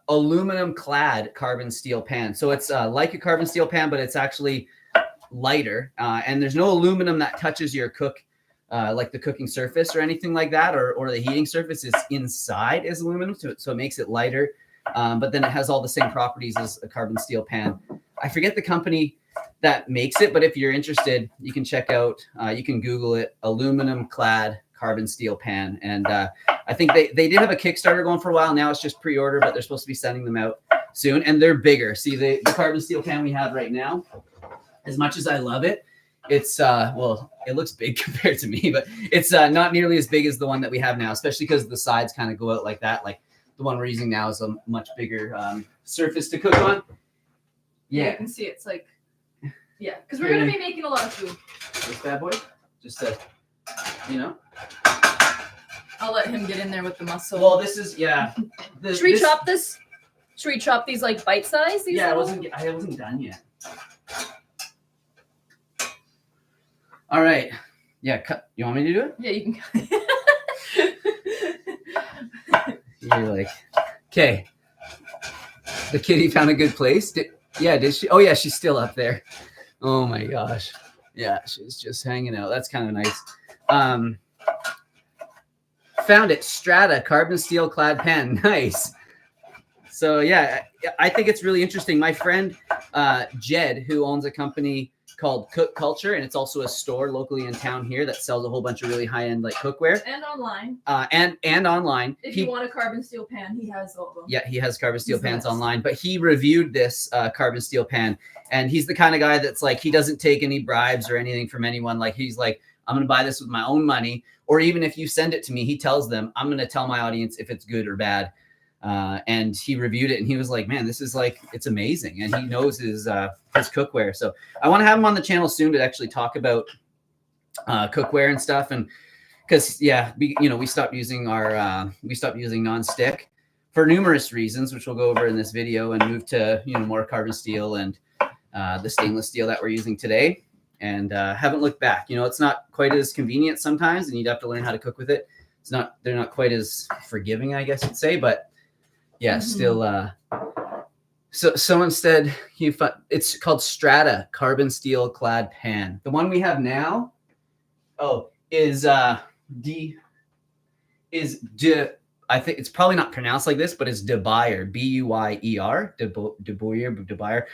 aluminum clad carbon steel pan. So it's like a carbon steel pan, but it's actually lighter, and there's no aluminum that touches your like the cooking surface or anything like that, or the heating surface. Is inside is aluminum, so it makes it lighter, but then it has all the same properties as a carbon steel pan. I forget the company that makes it, but if you're interested, you can check out, you can Google it, aluminum clad carbon steel pan. And I think they did have a Kickstarter going for a while. Now it's just pre-order, but they're supposed to be sending them out soon, and they're bigger. See, the carbon steel pan we have right now, as much as I love it, it's well, it looks big compared to me, but it's not nearly as big as the one that we have now, especially because the sides kind of go out like that. Like the one we're using now is a much bigger surface to cook on. Yeah, you can see it's like, yeah, because we're gonna be making a lot of food. This bad boy, just to, you know. I'll let him get in there with the muscle. Well, this is Should we chop this? Should we chop these like bite size? Yeah, I wasn't done yet. All right. Yeah, cut. You want me to do it? Yeah, you can. You're like, okay. The kitty found a good place. Did she? Oh yeah, she's still up there. Oh my gosh. Yeah, she's just hanging out. That's kind of nice. Found it. Strata carbon steel clad pan. Nice. So yeah, I think it's really interesting. My friend Jed, who owns a company called Cook Culture, and it's also a store locally in town here that sells a whole bunch of really high-end like cookware and online. And online. If you want a carbon steel pan, he has all of them. Yeah, he has carbon steel pans online, but he reviewed this carbon steel pan, and he's the kind of guy that's like, he doesn't take any bribes or anything from anyone. Like he's like, I'm going to buy this with my own money, or even if you send it to me, he tells them, I'm going to tell my audience if it's good or bad. And he reviewed it, and he was like, man, this is like, it's amazing. And he knows his cookware. So I want to have him on the channel soon to actually talk about cookware and stuff. And because, yeah, we stopped using nonstick for numerous reasons, which we'll go over in this video, and move to, more carbon steel and the stainless steel that we're using today. And haven't looked back. It's not quite as convenient sometimes, and you'd have to learn how to cook with it. They're not quite as forgiving, I guess you'd say, but yeah, still. So instead, it's called Strata carbon steel clad pan. The one we have now, is I think it's probably not pronounced like this, but it's DeBuyer, B-U-Y-E-R, DeBuyer.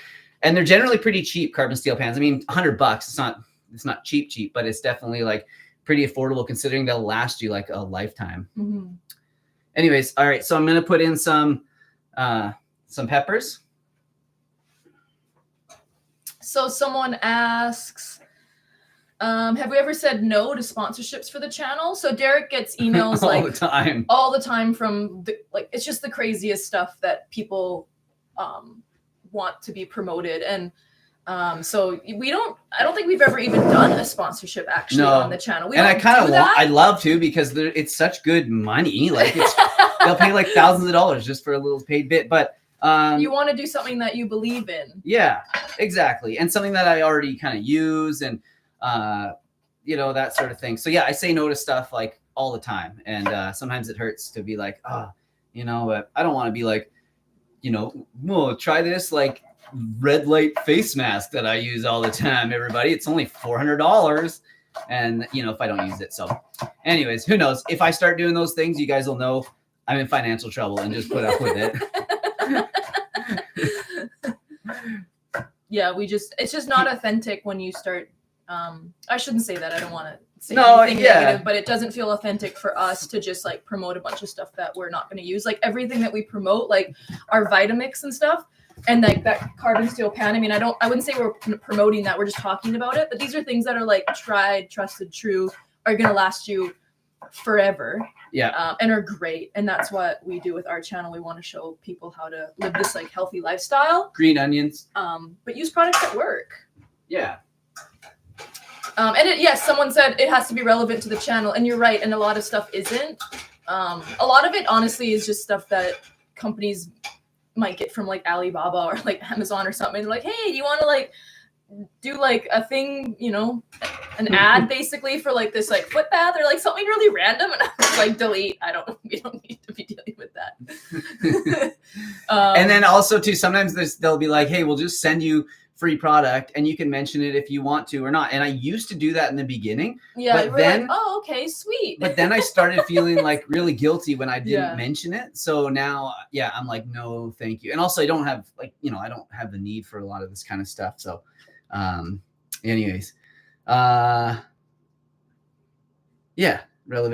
And they're generally pretty cheap carbon steel pans. I mean, $100. It's not cheap, but it's definitely like pretty affordable considering they'll last you like a lifetime. Mm-hmm. Anyways, all right. So I'm going to put in some peppers. So someone asks, have we ever said no to sponsorships for the channel? So Derek gets emails all the time from it's just the craziest stuff that people want to be promoted. And so I don't think we've ever even done a sponsorship actually on the channel. I love to, because it's such good money. Like they'll pay like thousands of dollars just for a little paid bit. But you want to do something that you believe in. Yeah, exactly. And something that I already kind of use, and that sort of thing. So yeah, I say no to stuff like all the time. And sometimes it hurts to be like, I don't want to be like, try this like red light face mask that I use all the time, everybody. It's only $400. And if I don't use it. So anyways, who knows? If I start doing those things, you guys will know I'm in financial trouble and just put up with it. Yeah, it's just not authentic when you start. I shouldn't say that. I don't want to say anything negative, but it doesn't feel authentic for us to just like promote a bunch of stuff that we're not going to use. Like everything that we promote, like our Vitamix and stuff, and like that carbon steel pan. I mean, I wouldn't say we're promoting that. We're just talking about it. But these are things that are like tried, trusted, true, are going to last you forever. Yeah. And are great. And that's what we do with our channel. We want to show people how to live this like healthy lifestyle. Green onions. But use products that work. Yeah. Yes, someone said it has to be relevant to the channel, and you're right. And a lot of stuff isn't. A lot of it, honestly, is just stuff that companies might get from like Alibaba or like Amazon or something. They're like, hey, do you want to like do like a thing, you know, an ad basically for like this like foot bath or like something really random, and I was like, delete. We don't need to be dealing with that. And then also too, sometimes they'll be like, hey, we'll just send you free product and you can mention it if you want to or not. And I used to do that in the beginning. Yeah, but then like, oh, okay, sweet. But then I started feeling like really guilty when I didn't mention it. So now, I'm like, no, thank you. And also I don't have like, I don't have the need for a lot of this kind of stuff. So anyways, relevant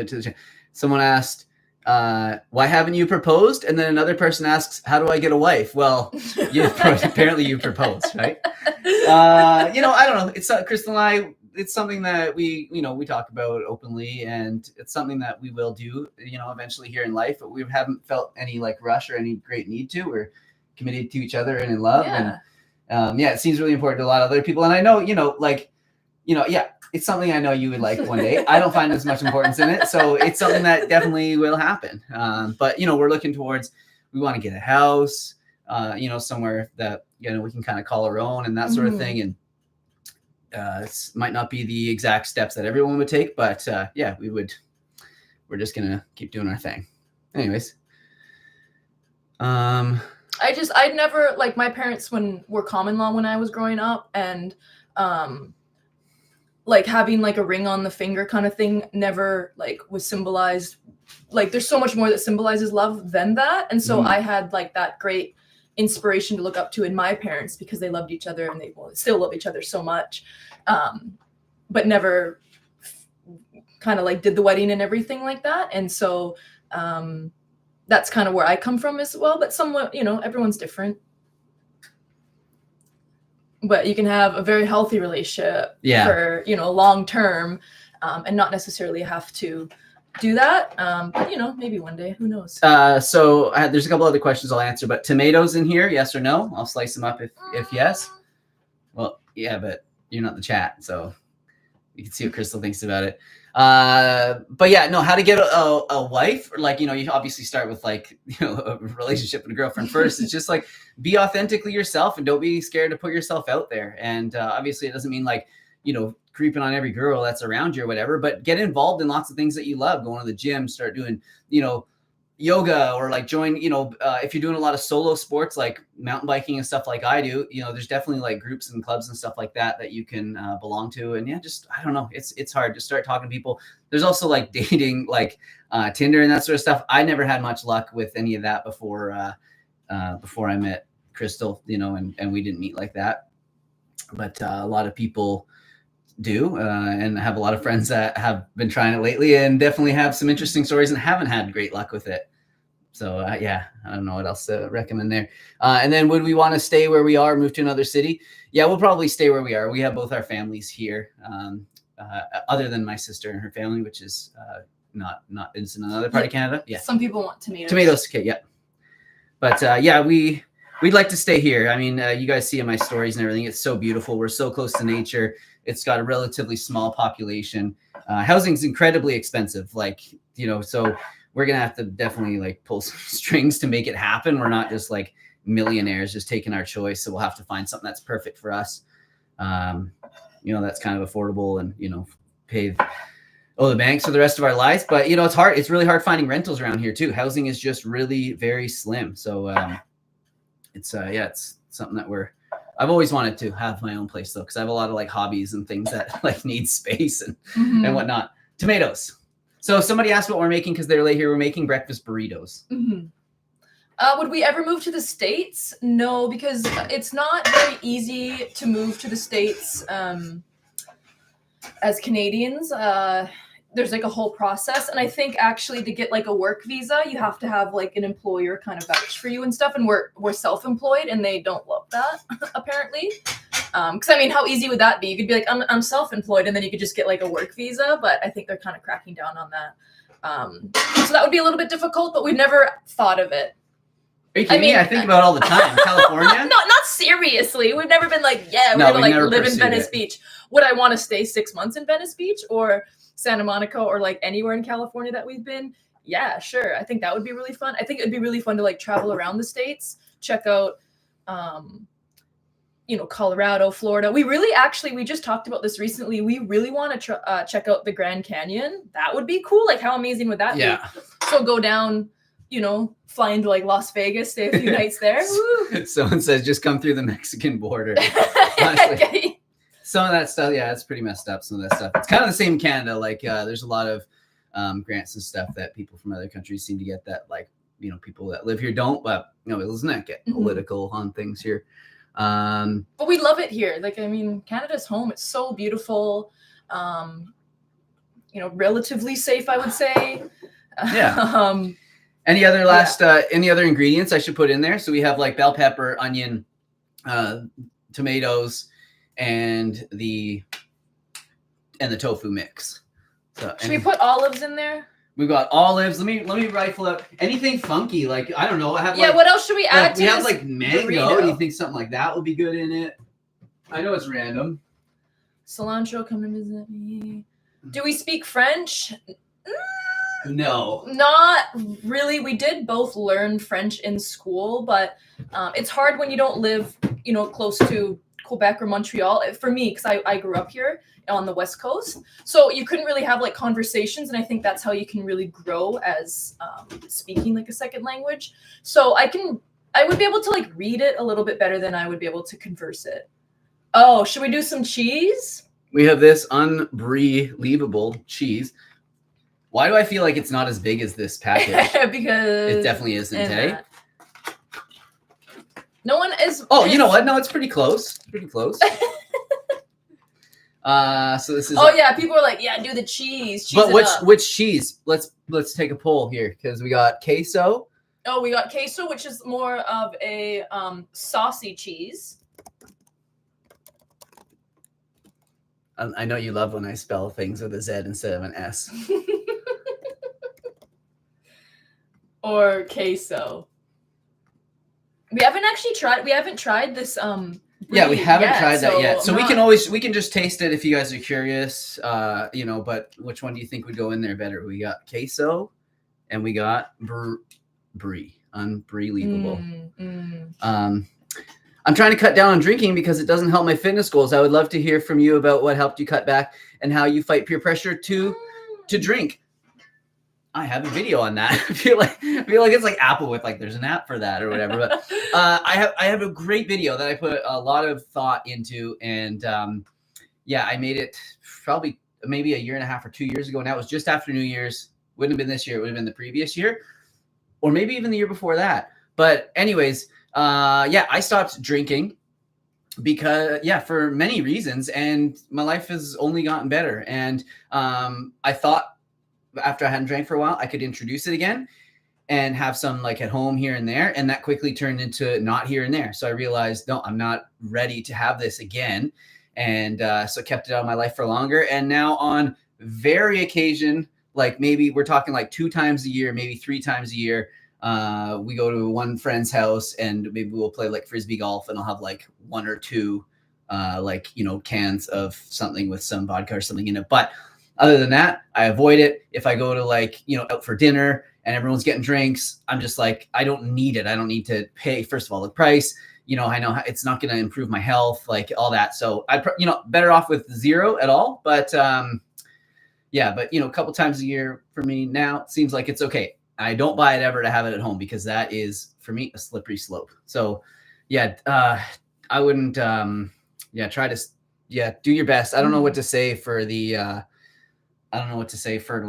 to the channel. Someone asked, why haven't you proposed? And then another person asks, how do I get a wife? Well, apparently you proposed, right? I don't know. It's Crystal and I, it's something that we talk about openly, and it's something that we will do, eventually here in life, but we haven't felt any like rush or any great need to. We're committed to each other and in love. And it seems really important to a lot of other people. And I know, it's something I know you would like one day. I don't find as much importance in it. So it's something that definitely will happen. But, we're looking towards, we want to get a house, somewhere that, we can kind of call our own and that sort of thing. And it might not be the exact steps that everyone would take, but we're just going to keep doing our thing. Anyways. I'd never, like, my parents were common law when I was growing up, and like having like a ring on the finger kind of thing never like was symbolized. Like there's so much more that symbolizes love than that. And so I had like that great inspiration to look up to in my parents, because they loved each other and they still love each other so much, but never kind of like did the wedding and everything like that. And so that's kind of where I come from as well, but somewhat, everyone's different. But you can have a very healthy relationship for, long term, and not necessarily have to do that. But, maybe one day, who knows? So there's a couple other questions I'll answer, but tomatoes in here, yes or no? I'll slice them up if yes. Well, yeah, but you're not in the chat, so you can see what Crystal thinks about it. But yeah, no, how to get a wife, or like, you obviously start with like, a relationship with a girlfriend first. It's just like, be authentically yourself and don't be scared to put yourself out there. And obviously it doesn't mean like, creeping on every girl that's around you or whatever, but get involved in lots of things that you love. Going to the gym, start doing, yoga, or like join, if you're doing a lot of solo sports like mountain biking and stuff like I do, there's definitely like groups and clubs and stuff like that you can belong to. And I don't know, it's hard to start talking to people. There's also like dating, like Tinder and that sort of stuff. I never had much luck with any of that before I met Crystal, and we didn't meet like that. But a lot of people do, and I have a lot of friends that have been trying it lately and definitely have some interesting stories and haven't had great luck with it. So I don't know what else to recommend there. And then would we want to stay where we are, move to another city? Yeah, we'll probably stay where we are. We have both our families here, other than my sister and her family, which is not it's in another part of Canada. Yeah. Some people want tomatoes. Tomatoes, okay, yeah. But we'd like to stay here. I mean, you guys see in my stories and everything, it's so beautiful. We're so close to nature. It's got a relatively small population. Housing is incredibly expensive. Like, so we're going to have to definitely like pull some strings to make it happen. We're not just like millionaires just taking our choice. So we'll have to find something that's perfect for us. That's kind of affordable and, pay the banks for the rest of our lives. But, it's hard. It's really hard finding rentals around here too. Housing is just really very slim. So it's something that I've always wanted to have my own place though, because I have a lot of like hobbies and things that like need space and whatnot. Tomatoes. So somebody asked what we're making because they're late here. We're making breakfast burritos. Would we ever move to the States? No, because it's not very easy to move to the States as Canadians. There's like a whole process. And I think actually to get like a work visa, you have to have like an employer kind of vouch for you and stuff. And we're self-employed and they don't love that apparently. Cause I mean, how easy would that be? You could be like, I'm self-employed, and then you could just get like a work visa, but I think they're kind of cracking down on that. So that would be a little bit difficult, but we've never thought of it. Are you kidding me? I think about it all the time. California? Not seriously. We've never been like, yeah, we're gonna like live in Venice Beach. Would I want to stay 6 months in Venice Beach or Santa Monica or like anywhere in California that we've been? Yeah, sure. I think that would be really fun. I think it'd be really fun to like travel around the States, check out Colorado, Florida. We just talked about this recently. We really want to check out the Grand Canyon. That would be cool. Like, how amazing would that be? So go down, fly into like Las Vegas, stay a few nights there. Woo. Someone says just come through the Mexican border. Honestly, some of that stuff, yeah, it's pretty messed up. Some of that stuff. It's kind of the same in Canada. Like there's a lot of grants and stuff that people from other countries seem to get that like, people that live here don't, but let's not get political on things here. But we love it here. Like, I mean, Canada's home. It's so beautiful. Relatively safe, I would say. Yeah. Any other any other ingredients I should put in there? So we have like bell pepper, onion, tomatoes, and the tofu mix. So, should we put olives in there? We've got olives. Let me rifle up anything funky. Like, I don't know. I have what else should we add to we this? have like mango. Burrito. Do you think something like that would be good in it? I know it's random. Cilantro, come and visit me. Do we speak French? No. Not really. We did both learn French in school, but it's hard when you don't live, close to Quebec or Montreal. For me, because I grew up here on the West Coast, so you couldn't really have like conversations, and I think that's how you can really grow as speaking like a second language. So I would be able to like read it a little bit better than I would be able to converse it. Oh, should we do some cheese? We have this unbelievable cheese. Why do I feel like it's not as big as this package? Because it definitely isn't, eh? No one is. Oh, you know what? No, it's pretty close. Pretty close. So this is. Oh yeah, people are like, yeah, do the cheese. But which cheese? Let's take a poll here because we got queso. Oh, we got queso, which is more of a saucy cheese. I know you love when I spell things with a Z instead of an S. Or queso. We haven't tried this yeah, we haven't tried that yet. So we can just taste it if you guys are curious. But which one do you think would go in there better? We got queso and we got brie. Unbelievable. I'm trying to cut down on drinking because it doesn't help my fitness goals. I would love to hear from you about what helped you cut back and how you fight peer pressure to drink. I have a video on that. I feel like it's like Apple with like there's an app for that or whatever. But I have a great video that I put a lot of thought into, and I made it probably maybe a year and a half or 2 years ago, and that was just after New Year's. Wouldn't have been this year. It would have been the previous year, or maybe even the year before that. But anyways, I stopped drinking because for many reasons, and my life has only gotten better. And I thought, after I hadn't drank for a while, I could introduce it again and have some like at home here and there. And that quickly turned into not here and there. So I realized, no, I'm not ready to have this again. And so kept it out of my life for longer. And now on very occasion, like maybe we're talking like 2 times a year, maybe 3 times a year, we go to one friend's house and maybe we'll play like Frisbee golf, and I'll have like 1 or 2 cans of something with some vodka or something in it. But other than that, I avoid it. If I go to like, out for dinner and everyone's getting drinks, I'm just like, I don't need it. I don't need to pay, first of all, the price. I know it's not going to improve my health, like all that. So I, better off with 0 at all. But a couple times a year for me now seems like it's okay. I don't buy it ever to have it at home because that is for me a slippery slope. So I wouldn't, try to, do your best. I don't know what to say for the, I don't know what to say for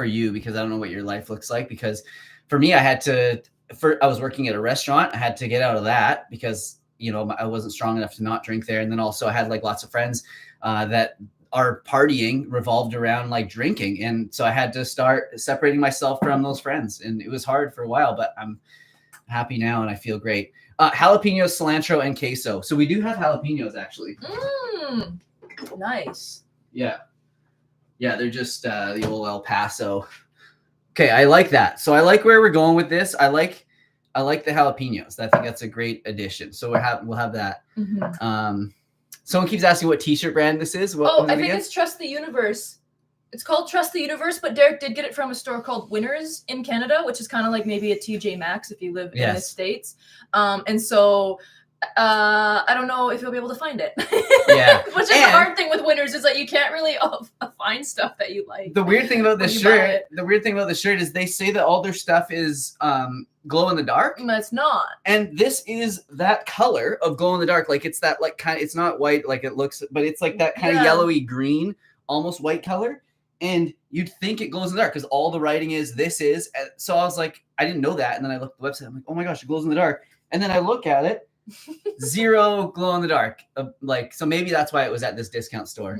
you, because I don't know what your life looks like. Because for me, I was working at a restaurant. I had to get out of that because, I wasn't strong enough to not drink there. And then also I had like lots of friends that our partying revolved around like drinking. And so I had to start separating myself from those friends. And it was hard for a while, but I'm happy now and I feel great. Jalapenos, cilantro, and queso. So we do have jalapenos actually. Nice. Yeah. Yeah, they're just the old El Paso. Okay, I like that. So I like where we're going with this. I like I like the jalapenos. I think that's a great addition. So we'll have that. Someone keeps asking what t-shirt brand this is. What I think it's Trust the Universe. It's called Trust the Universe, but Derek did get it from a store called Winners in Canada, which is kind of like maybe a TJ Maxx if you live in the States. And so I don't know if you'll be able to find it. Yeah. Which is the hard thing with Winners is that you can't really find stuff that you like. The weird thing about this shirt is they say that all their stuff is glow in the dark. But it's not. And this is that color of glow in the dark. Like it's that like kind of, it's not white like it looks, but it's like that kind of yellowy green, almost white color. And you'd think it glows in the dark because all the writing is this is. And so I was like, I didn't know that. And then I looked at the website. I'm like, oh my gosh, it glows in the dark. And then I look at it, zero glow in the dark. So maybe that's why it was at this discount store.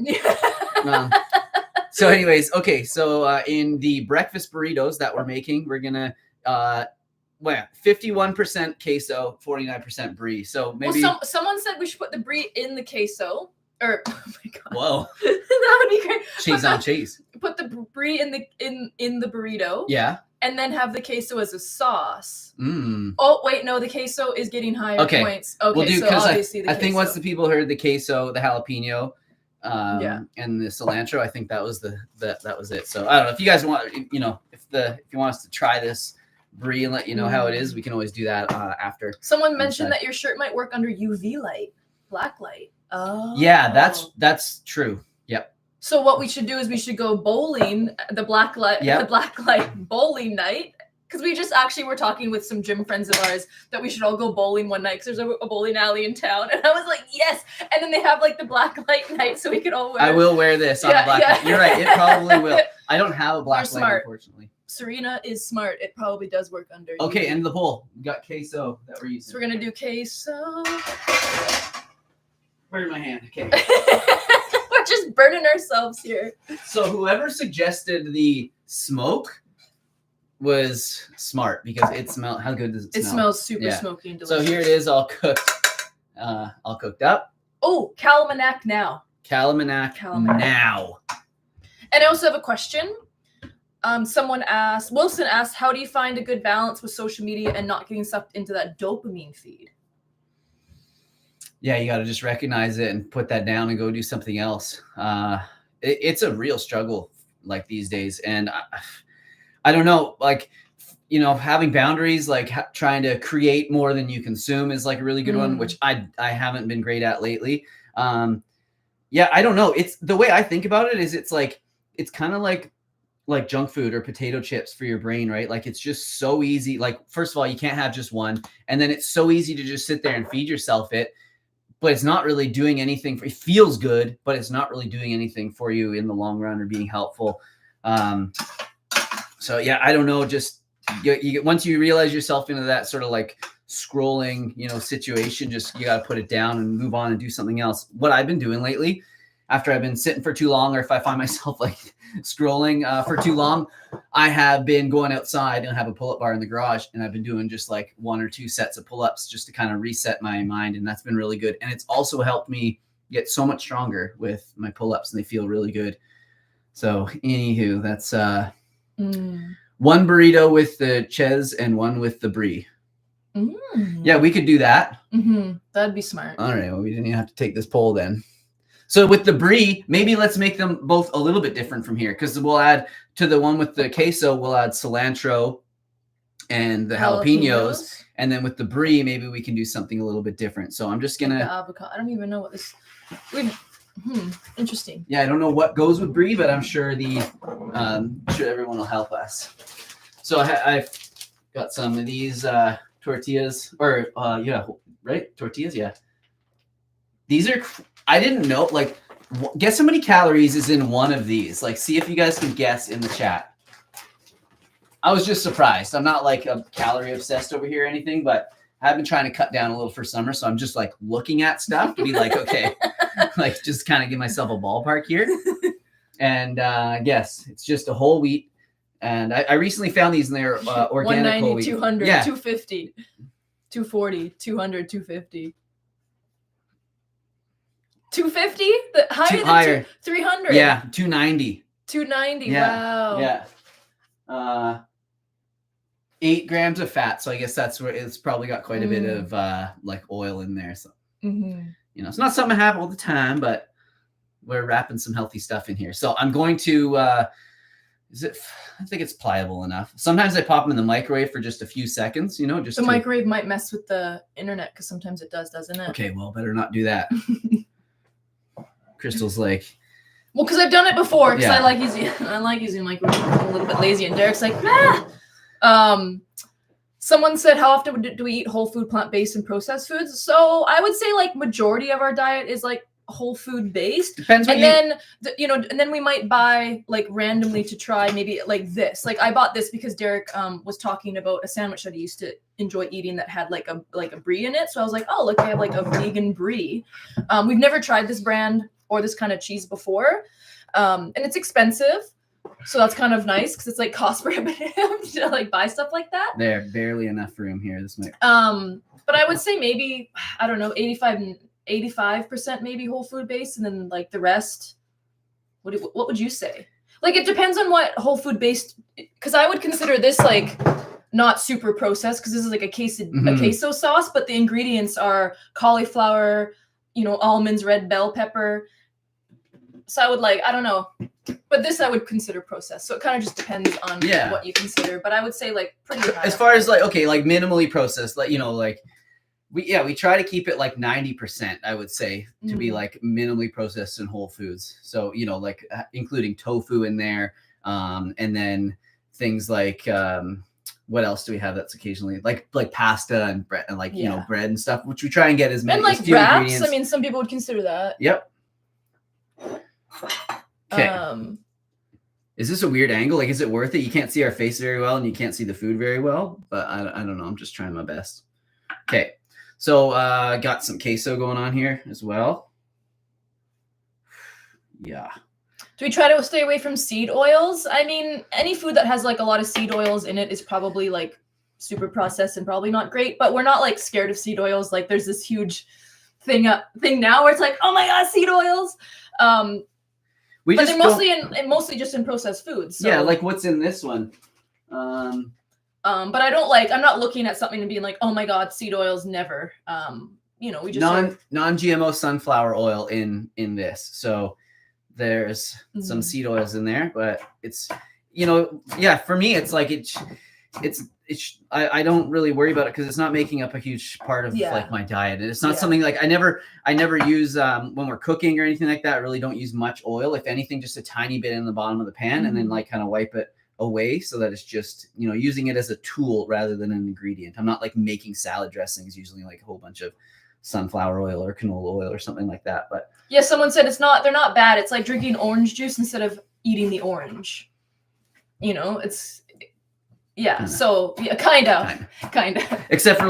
So anyways, okay. So in the breakfast burritos that we're making, we're going to, 51% queso, 49% brie. So maybe someone said we should put the brie in the queso. Or oh my god! Whoa, that would be great. Cheese on cheese. Put the brie in the burrito. Yeah. And then have the queso as a sauce. Mm. Oh wait, no, the queso is getting higher points. Okay, we'll do, so obviously I think once the people heard the queso, the jalapeno, and the cilantro, I think that was that was it. So I don't know if you guys want, if you want us to try this brie and let you know how it is, we can always do that after. Someone mentioned that your shirt might work under UV light, black light. Oh. Yeah, that's true. Yep. So what we should do is we should go bowling, the black light bowling night. Because we just actually were talking with some gym friends of ours that we should all go bowling one night because there's a bowling alley in town. And I was like, yes. And then they have like the black light night so we could all wear. I will wear this on the black light. You're right. It probably will. I don't have a black light, unfortunately. Serena is smart. It probably does work under. Okay, end of the poll. We got queso that we're using. So we're going to do queso. Burn my hand. Okay. We're just burning ourselves here. So whoever suggested the smoke was smart because it smelled. How good does it smell? It smells super smoky and delicious. So here it is, all cooked. All cooked up. Oh, Calamanac now. Calamanac now. And I also have a question. Wilson asked, how do you find a good balance with social media and not getting sucked into that dopamine feed? Yeah, you got to just recognize it and put that down and go do something else. It's a real struggle like these days. And I don't know, like, having boundaries, like trying to create more than you consume is like a really good one, which I haven't been great at lately. I don't know. It's the way I think about it is it's kind of like junk food or potato chips for your brain, right? Like it's just so easy. Like, first of all, you can't have just one. And then it's so easy to just sit there and feed yourself it. But it's not really doing anything it feels good, but it's not really doing anything for you in the long run or being helpful. I don't know. Just you once you realize yourself into that sort of like scrolling, situation, just you got to put it down and move on and do something else. What I've been doing lately, after I've been sitting for too long, or if I find myself like scrolling for too long, I have been going outside and have a pull-up bar in the garage, and I've been doing just like 1 or 2 sets of pull-ups just to kind of reset my mind, and that's been really good. And it's also helped me get so much stronger with my pull-ups, and they feel really good. So anywho, that's one burrito with the ches and one with the brie. Yeah, we could do that. That'd be smart. All right, well, we didn't even have to take this poll then. So with the brie, maybe let's make them both a little bit different from here, because we'll add to the one with the queso, we'll add cilantro and the jalapenos. And then with the brie, maybe we can do something a little bit different. So I'm just going to... avocado. I don't even know what this... Interesting. Yeah, I don't know what goes with brie, but I'm sure sure everyone will help us. So I've got some of these tortillas, or right? Tortillas, yeah. These are... I didn't know, like, guess how many calories is in one of these? Like, see if you guys can guess in the chat. I was just surprised. I'm not like a calorie obsessed over here or anything, but I've been trying to cut down a little for summer. So I'm just like looking at stuff to be like, okay, like just kind of give myself a ballpark here. And yes, it's just a whole wheat. And I recently found these in their organic 190, whole wheat. 200, 250, 240, 200, 250. 250? Higher. 300. Yeah, 290. 290. Yeah. Wow. Yeah. 8 grams of fat. So I guess that's where it's probably got quite a bit of like oil in there. So, it's not something I have all the time, but we're wrapping some healthy stuff in here. So I'm going to, I think it's pliable enough. Sometimes I pop them in the microwave for just a few seconds, just the microwave might mess with the internet because sometimes it does, doesn't it? Okay, well, better not do that. Crystal's like, well, because I've done it before. Because I like using microwave. I'm a little bit lazy, and Derek's like, Someone said, how often do we eat whole food, plant-based, and processed foods? So I would say like majority of our diet is like whole food based. Depends. And then and then we might buy like randomly to try maybe like this. Like I bought this because Derek was talking about a sandwich that he used to enjoy eating that had like a brie in it. So I was like, oh look, I have like a vegan brie. We've never tried this brand or this kind of cheese before, and it's expensive. So that's kind of nice because it's like cost prohibitive to like buy stuff like that. There, barely enough room here. This might. But I would say maybe, I don't know, 85% maybe whole food based, and then like the rest. What would you say? Like it depends on what whole food based, because I would consider this like not super processed because this is like a queso sauce, but the ingredients are cauliflower, almonds, red bell pepper. So I would I don't know, but this I would consider processed. So it kind of just depends on what you consider. But I would say like pretty high. As far as like minimally processed, we try to keep it like 90%. I would say to be like minimally processed in whole foods. So including tofu in there, and then things like what else do we have that's occasionally like pasta and bread and bread and stuff, which we try and get as many and few wraps. ingredients. I mean, some people would consider that. Yep. Okay. Is this a weird angle? Like, is it worth it? You can't see our face very well and you can't see the food very well, but I don't know. I'm just trying my best. Okay. So, got some queso going on here as well. Yeah. Do we try to stay away from seed oils? I mean, any food that has like a lot of seed oils in it is probably like super processed and probably not great, but we're not like scared of seed oils. Like there's this huge thing now where it's like, oh my God, seed oils. But they're mostly just in processed foods. So. Yeah, like what's in this one? But I'm not looking at something and being like, oh my God, seed oils never. We just non-GMO sunflower oil in this. So there's some seed oils in there, but it's for me it's like I don't really worry about it because it's not making up a huge part of like my diet. And it's not something like I never use when we're cooking or anything like that. I really don't use much oil. If anything, just a tiny bit in the bottom of the pan and then like kind of wipe it away so that it's just, using it as a tool rather than an ingredient. I'm not like making salad dressings, usually like a whole bunch of sunflower oil or canola oil or something like that. But yeah, someone said they're not bad. It's like drinking orange juice instead of eating the orange. Kind of. Except for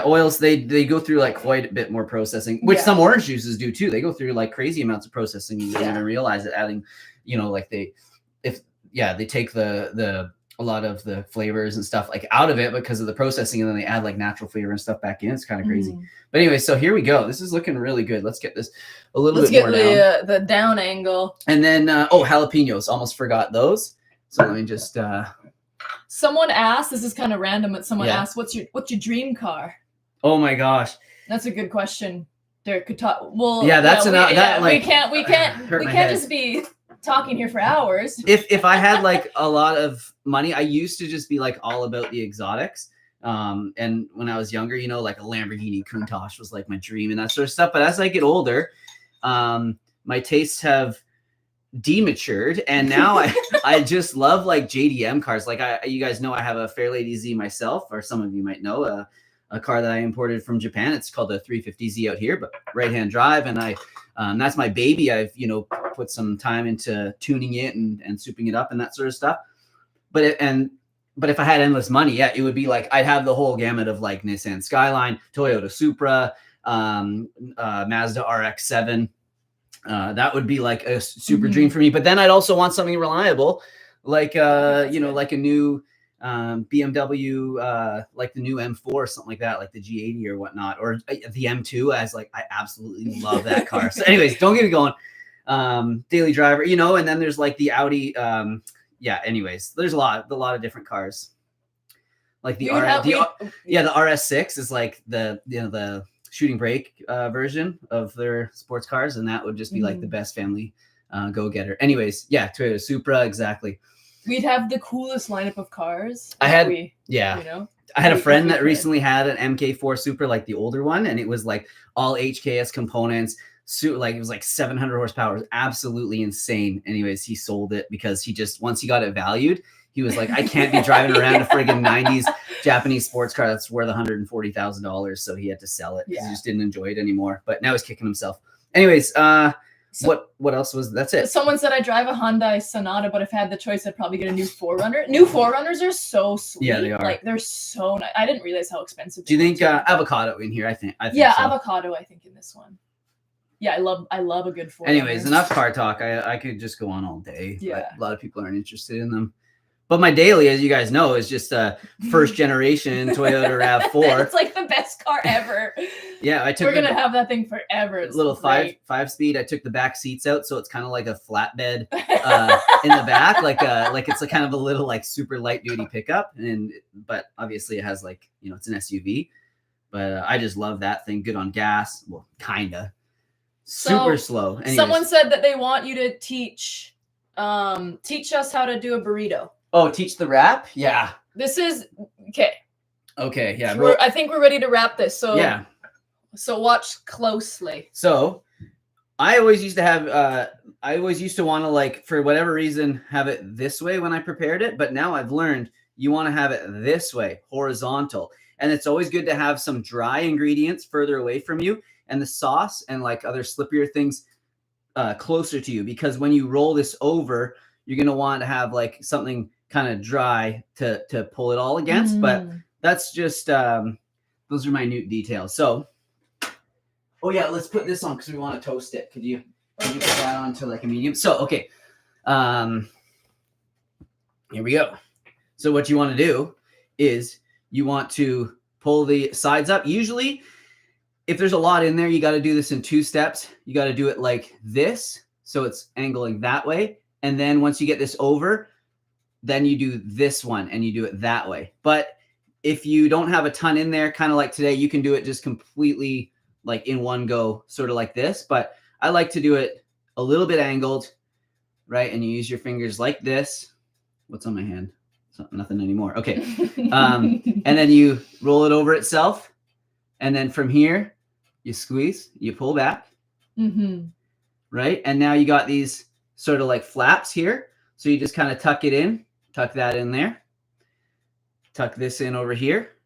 oils, they go through like quite a bit more processing, which some orange juices do too. They go through like crazy amounts of processing. You don't even realize it. Adding, they take a lot of the flavors and stuff like out of it because of the processing, and then they add like natural flavor and stuff back in. It's kind of crazy. But anyway, so here we go. This is looking really good. Let's get this a little bit more down. Let's get the down angle. And then jalapenos. Almost forgot those. So let me just. Someone asked. This is kind of random, but someone asked, "What's your dream car?" Oh my gosh, that's a good question. Derek could talk. Well, yeah, that's we can't just be talking here for hours. If I had like a lot of money, I used to just be like all about the exotics. And when I was younger, like a Lamborghini Countach was like my dream and that sort of stuff. But as I get older, my tastes have dematured, and now I just love like JDM cars. Like you guys know I have a Fairlady Z myself, or some of you might know a car that I imported from Japan. It's called the 350Z out here, but right-hand drive, and that's my baby. I've put some time into tuning it and souping it up and that sort of stuff. But if I had endless money, it would be like I'd have the whole gamut of like Nissan Skyline, Toyota Supra, Mazda RX-7. That would be like a super dream for me. But then I'd also want something reliable, like like a new BMW, like the new M4 or something like that, like the G80 or whatnot, or the M2. I absolutely love that car. So anyways, don't get me going. Daily driver, and then there's like the Audi. Anyways, there's a lot of different cars. Like the We the RS6 is like the shooting brake version of their sports cars, and that would just be like the best family go-getter. Anyways, yeah, Toyota Supra, exactly. We'd have the coolest lineup of cars. I had you know. I had a friend that recently had an MK4 Supra, like the older one, and it was like all HKS components. Like it was like 700 horsepower. It was absolutely insane. Anyways, he sold it because once he got it valued, he was like, I can't be driving around a friggin' 90s Japanese sports car that's worth $140,000. So he had to sell it because he just didn't enjoy it anymore. But now he's kicking himself. Anyways, what else was? That's it. Someone said I drive a Hyundai Sonata, but if I had the choice, I'd probably get a new 4Runner. New 4Runners are so sweet. Yeah, they are. Like they're so nice. I didn't realize how expensive. Do you think avocado in here? I think yeah, so. Avocado. I think in this one. Yeah, I love a good 4Runner. Anyways, enough car talk. I could just go on all day. Yeah, but a lot of people aren't interested in them. But my daily, as you guys know, is just a first generation Toyota RAV4. It's like the best car ever. Yeah, we're gonna have that thing forever. It's little five speed. I took the back seats out, so it's kind of like a flatbed in the back, like it's a kind of a little like super light duty pickup. But obviously it has like it's an SUV. But I just love that thing. Good on gas. Well, kinda. Super slow. Anyways. Someone said that they want you to teach us how to do a burrito. Oh, teach the wrap? Yeah. This is okay. Okay, yeah. So I think we're ready to wrap this. So yeah. So watch closely. So I always used to want to, like, for whatever reason, have it this way when I prepared it. But now I've learned you want to have it this way, horizontal. And it's always good to have some dry ingredients further away from you and the sauce and like other slippier things closer to you. Because when you roll this over, you're going to want to have like something kind of dry to pull it all against. But that's just, those are minute details. So, oh yeah, let's put this on because we want to toast it. Could you put that on to like a medium? So, okay. Here we go. So what you want to do is you want to pull the sides up. Usually, if there's a lot in there, you got to do this in 2 steps. You got to do it like this. So it's angling that way. And then once you get this over, then you do this one and you do it that way. But if you don't have a ton in there, kind of like today, you can do it just completely like in one go, sort of like this. But I like to do it a little bit angled, right? And you use your fingers like this. What's on my hand? Nothing anymore. Okay. And then you roll it over itself. And then from here, you squeeze, you pull back. Right? And now you got these sort of like flaps here. So you just kind of tuck it in, tuck that in there, tuck this in over here.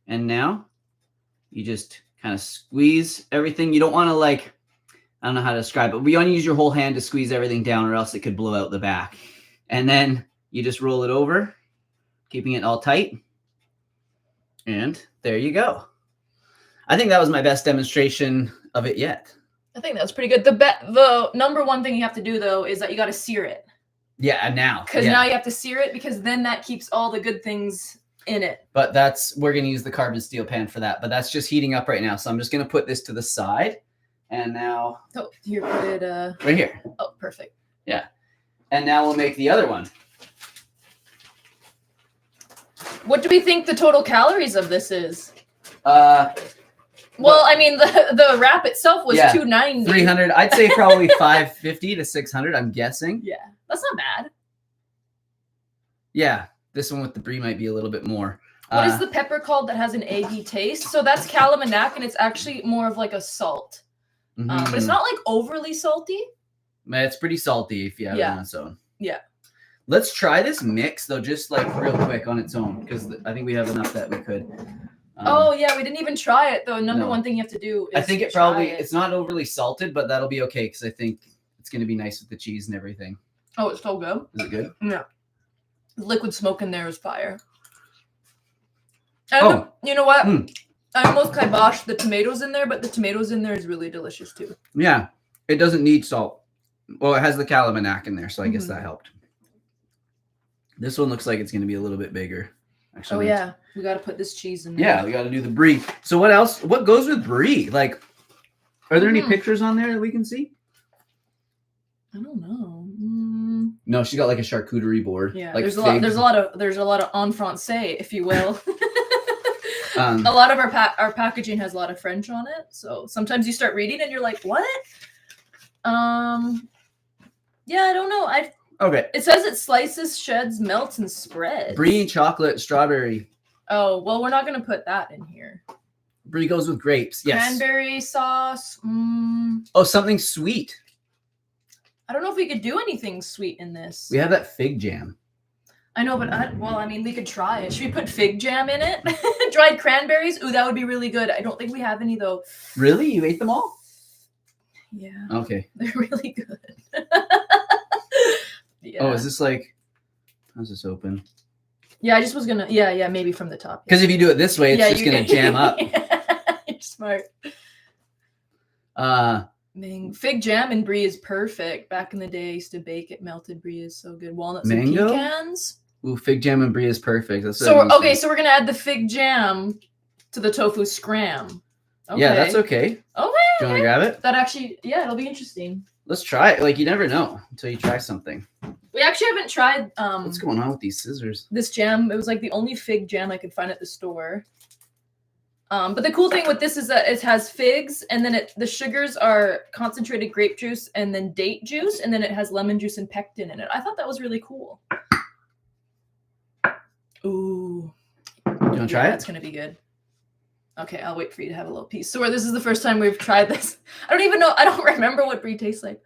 And now you just kind of squeeze everything. You don't want to like, I don't know how to describe it, but you want to use your whole hand to squeeze everything down or else it could blow out the back. And then you just roll it over, keeping it all tight. And there you go. I think that was my best demonstration of it yet. I think that was pretty good. The number one thing you have to do, though, is that you got to sear it. Yeah, now. Because now you have to sear it because then that keeps all the good things in it. But we're going to use the carbon steel pan for that. But that's just heating up right now. So I'm just going to put this to the side. And now. Oh, here, put it. Right here. Oh, perfect. Yeah. And now we'll make the other one. What do we think the total calories of this is? Well, I mean, the wrap itself was 290. 300. I'd say probably 550 to 600, I'm guessing. Yeah, that's not bad. Yeah, this one with the brie might be a little bit more. What is the pepper called that has an eggy taste? So that's calisthenics, and it's actually more of like a salt. But it's not like overly salty. It's pretty salty if you have it on its own. Yeah. Let's try this mix, though, just like real quick on its own, because I think we have enough that we could. Oh, yeah, we didn't even try it, though. Number one thing you have to do is I think it's not overly salted, but that'll be okay, because I think it's going to be nice with the cheese and everything. Oh, it's so good. Is it good? Yeah. The liquid smoke in there is fire. And you know what? I almost kiboshed the tomatoes in there, but the tomatoes in there is really delicious, too. Yeah, it doesn't need salt. Well, it has the calisthenics in there, so I guess that helped. This one looks like it's going to be a little bit bigger. Actually, yeah. We got to put this cheese in there. Yeah, we got to do the brie. So what else? What goes with brie? Like, are there any pictures on there that we can see? I don't know. No, she got like a charcuterie board. Yeah, like there's a lot of en français, if you will. A Um, lot of our packaging has a lot of French on it, so sometimes you start reading and you're like, what? Yeah, I don't know. okay. It says it slices, sheds, melts, and spreads. Brie, chocolate, strawberry. Oh, well, we're not gonna put that in here. Brie goes with grapes. Yes. Cranberry sauce. Oh, something sweet. I don't know if we could do anything sweet in this. We have that fig jam. I know, but I mean, we could try it. Should we put fig jam in it? Dried cranberries? Ooh, that would be really good. I don't think we have any, though. Really? You ate them all? Yeah. Okay. They're really good. Yeah. Oh, is this like... How's this open? Yeah, I just was gonna... Yeah, maybe from the top. Because if you do it this way, it's just going to jam up. You're smart. Uh, Fig jam and brie is perfect. Back in the day, I used to bake it. Melted brie is so good. Walnuts mango? and pecans. Ooh, fig jam and brie is perfect. That's So we're gonna add the fig jam to the tofu scram. Okay. Yeah, that's okay. Okay. Do you want to grab it? That actually, yeah, it'll be interesting. Let's try it. Like, you never know until you try something. We actually haven't tried What's going on with these scissors? this jam. It was like the only fig jam I could find at the store. But the cool thing with this is that it has figs, and then the sugars are concentrated grape juice and then date juice, and then it has lemon juice and pectin in it. I thought that was really cool. Ooh. Do you want to try it? That's going to be good. Okay, I'll wait for you to have a little piece. So this is the first time we've tried this. I don't even know. I don't remember what brie tastes like.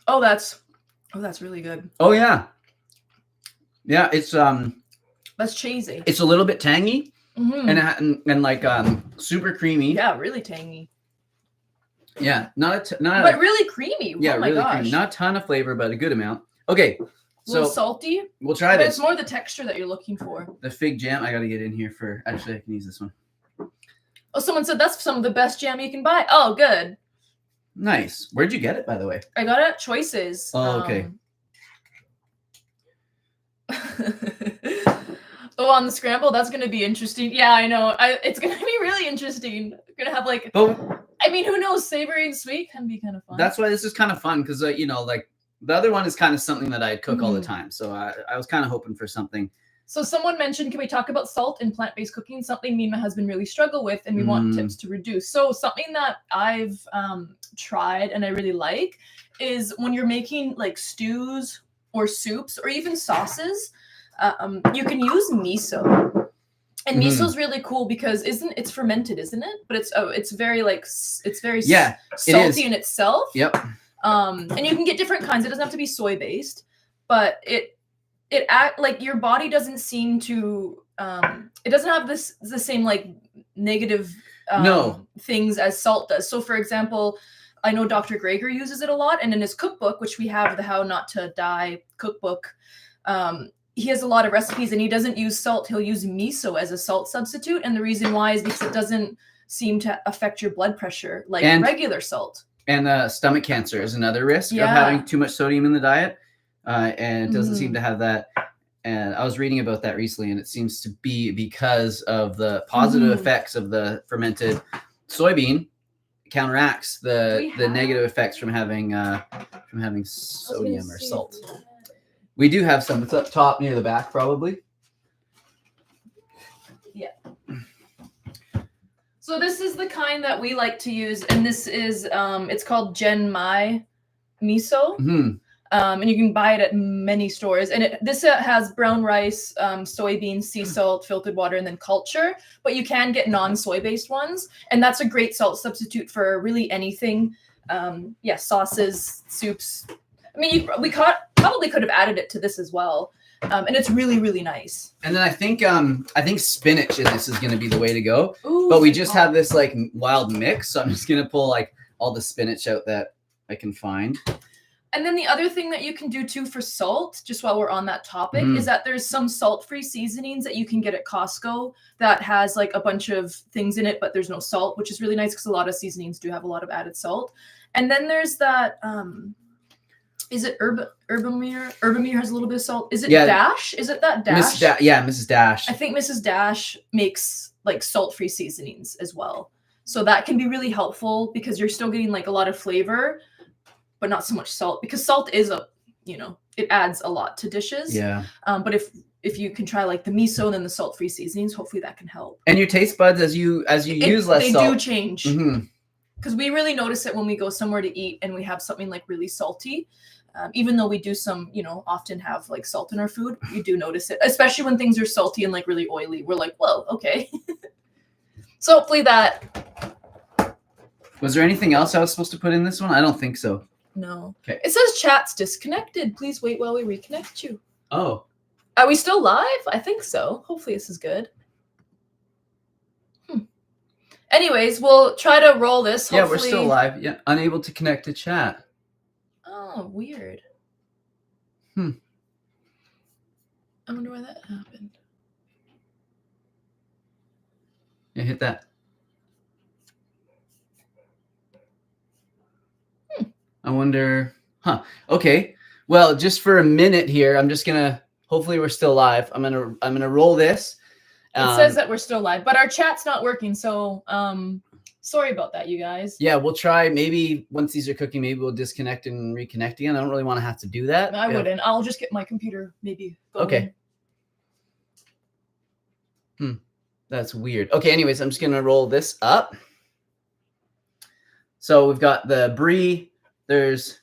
Oh, that's really good. Oh, yeah. Yeah, it's That's cheesy. It's a little bit tangy Mm-hmm. and like super creamy. Yeah, really tangy. Yeah, But really creamy. Yeah, oh my really gosh. creamy. Not a ton of flavor, but a good amount. Okay, A little so salty. we'll try But this. it's more the texture that you're looking for. The fig jam. I got to get in here for. Actually, I can use this one. Oh, someone said that's some of the best jam you can buy. Oh, good. Nice. Where'd you get it, by the way? I got it at Choices. Oh, okay. Oh, on the Scramble, that's going to be interesting. Yeah, I know. It's going to be really interesting. We're going to have like, I mean, who knows? Savory and sweet can be kind of fun. That's why this is kind of fun because, you know, like the other one is kind of something that I cook all the time. So I was kind of hoping for something. So someone mentioned, can we talk about salt in plant-based cooking? Something me and my husband really struggle with, and we want tips to reduce. So something that I've tried and I really like is when you're making like stews or soups or even sauces, you can use miso. And miso is really cool because it's fermented, isn't it? But it's very salty in itself. Yep. And you can get different kinds. It doesn't have to be soy based, but it act like your body doesn't seem to it doesn't have the same like negative things as salt does. So for example, I know Dr. Greger uses it a lot, and in his cookbook, which we have, the How Not to Die cookbook, he has a lot of recipes and he doesn't use salt. He'll use miso as a salt substitute. And the reason why is because it doesn't seem to affect your blood pressure like regular salt. And stomach cancer is another risk of having too much sodium in the diet. And it doesn't seem to have that. And I was reading about that recently, and it seems to be because of the positive effects of the fermented soybean counteracts the negative effects from having sodium or salt. We do have some. It's up top near the back, probably. Yeah. So this is the kind that we like to use, and this is it's called Genmai miso. And you can buy it at many stores. And this has brown rice, soybeans, sea salt, filtered water, and then culture. But you can get non-soy based ones, and that's a great salt substitute for really anything. Sauces, soups. I mean, we probably could have added it to this as well, and it's really, really nice. And then I think spinach in this is going to be the way to go. Ooh, but we just have this like wild mix, so I'm just going to pull like all the spinach out that I can find. And then the other thing that you can do too for salt, just while we're on that topic, is that there's some salt-free seasonings that you can get at Costco that has like a bunch of things in it, but there's no salt, which is really nice because a lot of seasonings do have a lot of added salt. And then there's that, is it Herbamere? Herbamere has a little bit of salt. Is it Dash? Is it that Dash? Mrs. Dash. I think Mrs. Dash makes like salt-free seasonings as well. So that can be really helpful because you're still getting like a lot of flavor, but not so much salt, because salt is it adds a lot to dishes. Yeah. But if you can try like the miso and then the salt-free seasonings, hopefully that can help. And your taste buds as you use less salt. They do change. Because we really notice it when we go somewhere to eat and we have something like really salty. Even though we do often have like salt in our food, you do notice it, especially when things are salty and like really oily. We're like, whoa, okay. So hopefully that. Was there anything else I was supposed to put in this one? I don't think so. No. Okay. It says chat's disconnected. Please wait while we reconnect you. Oh. Are we still live? I think so. Hopefully this is good. Anyways, we'll try to roll this. Hopefully. Yeah, we're still live. Yeah, unable to connect to chat. Oh, weird. I wonder why that happened. Yeah, hit that. I wonder. Okay. Well, just for a minute here, I'm just gonna. Hopefully, we're still live. I'm gonna roll this. It says that we're still live, but our chat's not working. So, sorry about that, you guys. Yeah, we'll try. Maybe once these are cooking, maybe we'll disconnect and reconnect again. I don't really want to have to do that. I wouldn't. I'll just get my computer maybe going. Okay. That's weird. Okay. Anyways, I'm just gonna roll this up. So we've got the brie. There's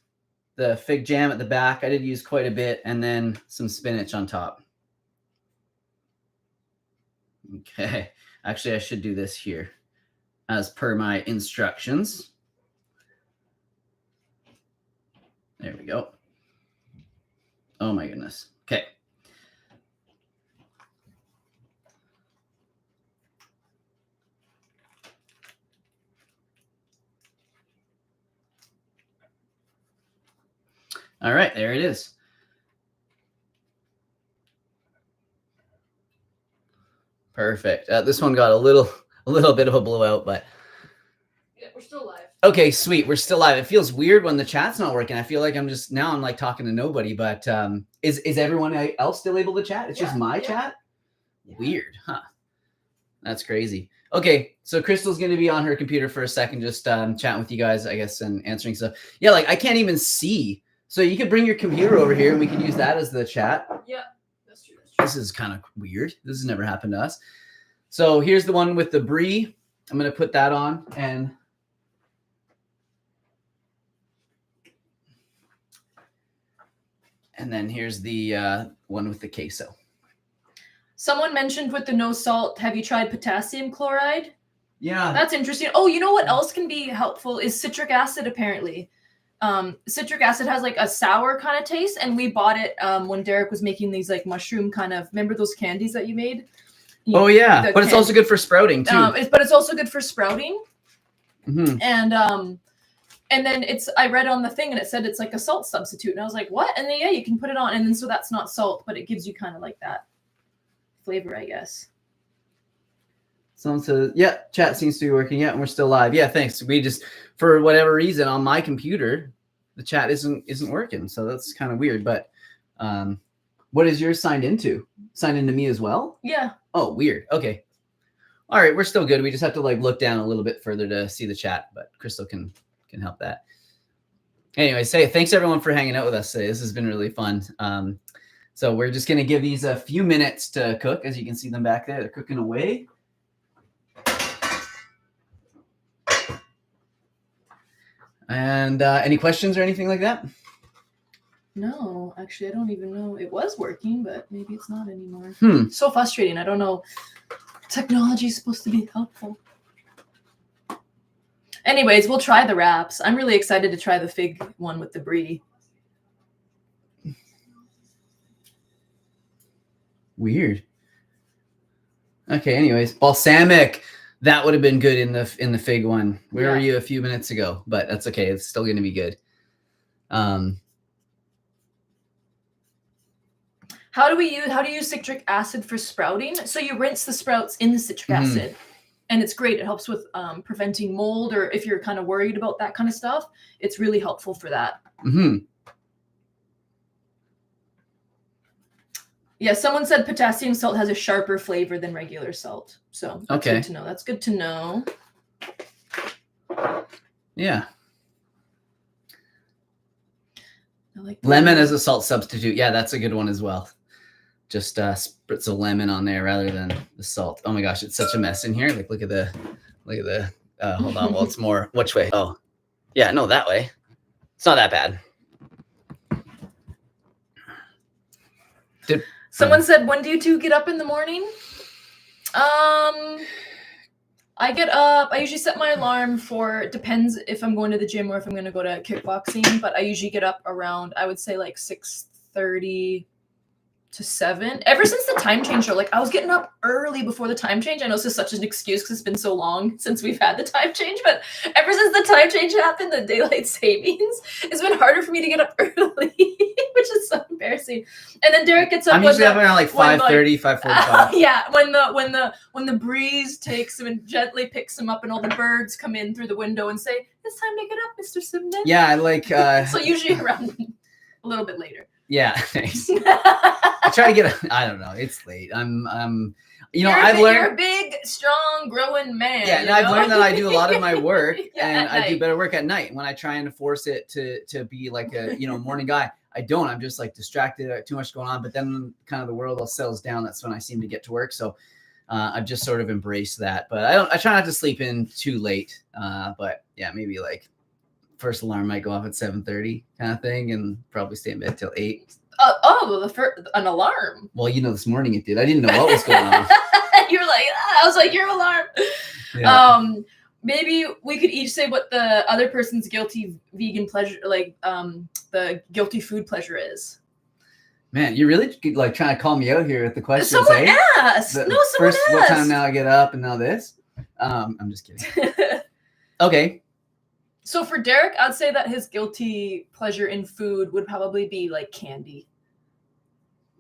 the fig jam at the back. I did use quite a bit, and then some spinach on top. Okay. Actually, I should do this here as per my instructions. There we go. Oh my goodness. Okay. All right, there it is. Perfect. This one got a little bit of a blowout, but yeah, we're still live. Okay, sweet. We're still live. It feels weird when the chat's not working. I feel like I'm like talking to nobody, but is everyone else still able to chat? It's just my chat? Yeah. Weird, huh? That's crazy. Okay, so Crystal's going to be on her computer for a second, just chatting with you guys, I guess, and answering stuff. Yeah, like I can't even see. So you could bring your computer over here and we can use that as the chat. Yeah, that's true. This is kind of weird. This has never happened to us. So here's the one with the brie. I'm going to put that on, and then here's the one with the queso. Someone mentioned with the no salt, have you tried potassium chloride? Yeah. That's interesting. Oh, you know what else can be helpful is citric acid, apparently. Citric acid has like a sour kind of taste, and we bought it when Derek was making these like mushroom kind of, remember those candies that you made? Oh yeah, but it's also good for sprouting too. But it's also good for sprouting. Mm-hmm. And then I read on the thing and it said it's like a salt substitute, and I was like, what? And then yeah, you can put it on, and then so that's not salt, but it gives you kind of like that flavor, I guess. Someone says, yeah, chat seems to be working. Yeah, and we're still live. Yeah, thanks. We just, for whatever reason, on my computer, the chat isn't working. So that's kind of weird. But what is yours signed into? Signed into me as well? Yeah. Oh, weird. Okay. All right, we're still good. We just have to like look down a little bit further to see the chat, but Crystal can help that. Anyway, thanks everyone for hanging out with us today. This has been really fun. So we're just gonna give these a few minutes to cook. As you can see them back there, they're cooking away. And any questions or anything like that? No, actually, I don't even know. It was working, but maybe it's not anymore. So frustrating. I don't know. Technology is supposed to be helpful. Anyways, we'll try the wraps. I'm really excited to try the fig one with the brie. Weird. Okay, anyways, balsamic. That would have been good in the fig one. Where were you a few minutes ago? But that's okay. It's still going to be good. How do you use citric acid for sprouting? So you rinse the sprouts in the citric acid, and it's great. It helps with preventing mold, or if you're kind of worried about that kind of stuff, it's really helpful for that. Yeah, someone said potassium salt has a sharper flavor than regular salt. So that's good to know. That's good to know. Yeah. I like lemon as a salt substitute. Yeah, that's a good one as well. Just spritz a lemon on there rather than the salt. Oh my gosh, it's such a mess in here. Like, look at the, hold on. Well, it's more, which way? Oh, yeah, no, that way. It's not that bad. Someone said, when do you two get up in the morning? I get up, I usually set my alarm for, depends if I'm going to the gym or if I'm going to go to kickboxing, but I usually get up around, I would say like 6:30 to 7. Ever since the time change, though, like I was getting up early before the time change. I know this is such an excuse because it's been so long since we've had the time change, but ever since the time change happened, the daylight savings, it's been harder for me to get up early, which is so embarrassing. And then Derek gets up. I'm usually up around like 5:30, 5:45. Yeah, when the breeze takes him and gently picks him up, and all the birds come in through the window and say, "It's time to get up, Mr. Simnett." Yeah, I like. So usually around a little bit later. Yeah, thanks. I try to get. I don't know. It's late. I've learned. You're a big, strong, growing man. Yeah, and I've learned that I do a lot of my work, and I do night. better work at night when I try and force it to be like a morning guy. I don't. I'm just like distracted. Too much going on. But then kind of the world all settles down. That's when I seem to get to work. So I've just sort of embraced that. But I try not to sleep in too late. But yeah, maybe like. First alarm might go off at 7:30 kind of thing, and probably stay in bed till 8. An alarm. Well, this morning it did. I didn't know what was going on. You were like, I was like, your alarm. Yeah. Maybe we could each say what the other person's guilty vegan pleasure, like the guilty food pleasure is. Man, you're really like trying to call me out here with the questions. Someone asked. Someone asked. What time now I get up and now this? I'm just kidding. Okay. So for Derek, I'd say that his guilty pleasure in food would probably be like candy.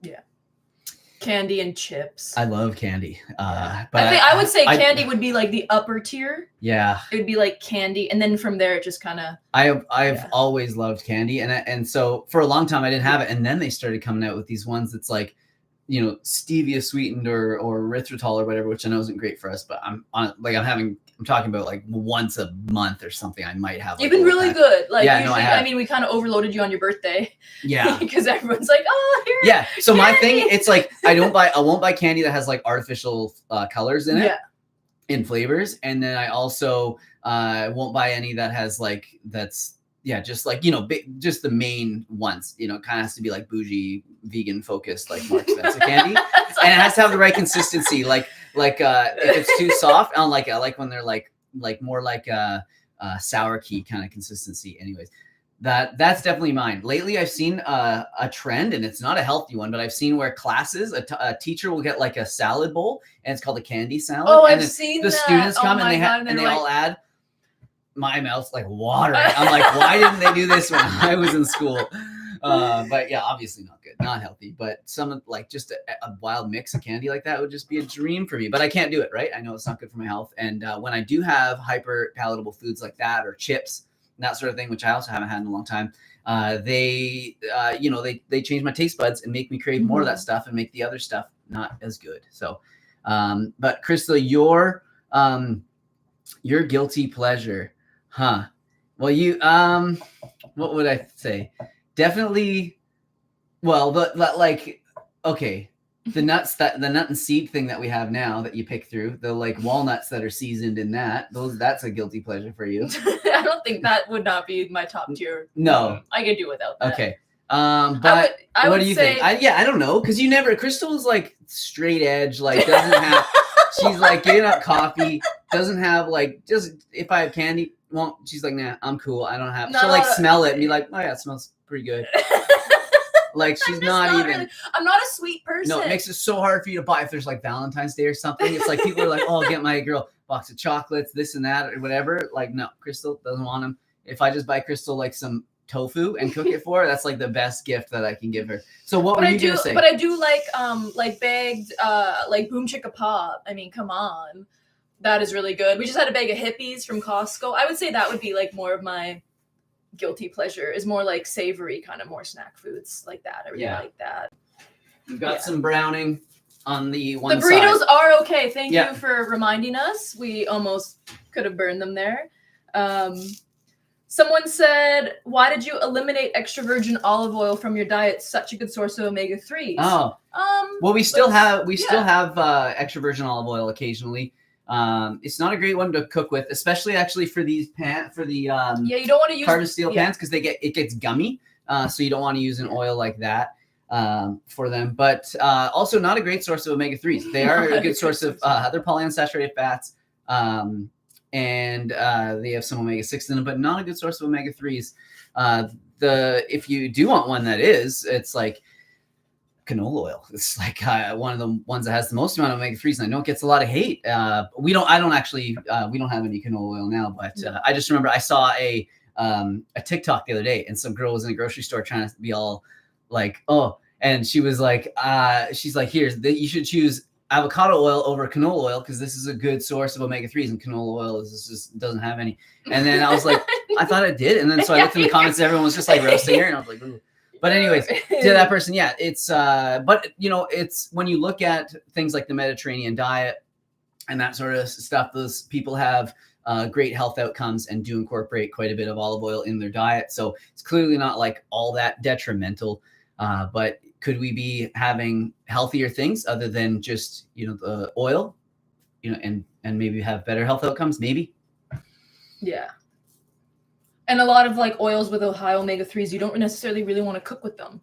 Yeah. Candy and chips. I love candy. But I would say candy would be like the upper tier. Yeah. It would be like candy. And then from there, it just kind of. I've always loved candy. And so for a long time, I didn't have it. And then they started coming out with these ones that's like, stevia sweetened or erythritol or whatever, which I know isn't great for us, but I'm talking about like once a month or something. I might have. You've been really good. Like, yeah, usually, I mean, we kind of overloaded you on your birthday. Yeah. Because everyone's like, oh, here. Yeah. So candy. My thing, it's like, I won't buy candy that has like artificial colors in it. Yeah. In flavors. And then I also won't buy any that has like, that's, yeah, just like, just the main ones, it kind of has to be like bougie, vegan focused, like more expensive candy. And it has to have the right consistency. Like if it's too soft, I like when they're like more like a sour key kind of consistency. Anyways, that's definitely mine. Lately, I've seen a trend, and it's not a healthy one, but I've seen where classes, a teacher will get like a salad bowl, and it's called a candy salad. Oh, and I've seen the that. students come and they all add. My mouth's like watering. I'm like, why didn't they do this when I was in school? But yeah, obviously not good, not healthy. But some like just a wild mix of candy like that would just be a dream for me. But I can't do it, right? I know it's not good for my health. And when I do have hyper palatable foods like that or chips, that sort of thing, which I also haven't had in a long time, they change my taste buds and make me crave more of that stuff and make the other stuff not as good. So, but Crystal, your guilty pleasure. Huh. Well, you, what would I say? Definitely. Well, okay. The nut and seed thing that we have now that you pick through, the like walnuts that are seasoned in that's a guilty pleasure for you. I don't think that would not be my top tier. No. I could do without that. Okay. But what do you think? I don't know. Cause Crystal is like straight edge, like doesn't have, she's like getting up coffee, doesn't have like, just if I have candy, she's like, nah, I'm cool. I don't have. She'll like smell it and be like, oh yeah, it smells pretty good. Like she's not even. Really, I'm not a sweet person. No, it makes it so hard for you to buy if there's like Valentine's Day or something. It's like people are like, oh, I'll get my girl a box of chocolates, this and that, or whatever. Like, no, Crystal doesn't want them. If I just buy Crystal like some tofu and cook it for her, that's like the best gift that I can give her. So what were you gonna say? But I do like bagged like Boom Chicka Pop. I mean, come on. That is really good. We just had a bag of hippies from Costco. I would say that would be like more of my guilty pleasure, is more like savory, kind of more snack foods like that. I really like that. We've got some browning on the one side. The burritos are okay. Thank you for reminding us. We almost could have burned them there. Someone said, "Why did you eliminate extra virgin olive oil from your diet? Such a good source of omega-3s." Oh, well, we still have extra virgin olive oil occasionally. It's not a great one to cook with, especially actually for these you don't want to use carbon steel pans because it gets gummy. So you don't want to use an oil like that for them. But also not a great source of omega-3s. They are a good source of other polyunsaturated fats. And they have some omega-6 in them, but not a good source of omega-3s. If you do want one that is, it's like canola oil. It's like one of the ones that has the most amount of omega-3s, and I know it gets a lot of hate. We don't have any canola oil now, but I just remember I saw a TikTok the other day, and some girl was in a grocery store trying to be all like, oh, and she was like, you should choose avocado oil over canola oil because this is a good source of omega-3s, and canola oil just doesn't have any. And then I was like, I thought it did, and then so I looked in the comments, and everyone was just like roasting her, and I was like, ooh. But anyways, to that person, yeah, it's but it's when you look at things like the Mediterranean diet and that sort of stuff, those people have great health outcomes and do incorporate quite a bit of olive oil in their diet. So it's clearly not like all that detrimental. But could we be having healthier things other than just, the oil, and maybe have better health outcomes? Maybe. Yeah. And a lot of like oils with high omega-3s, you don't necessarily really want to cook with them.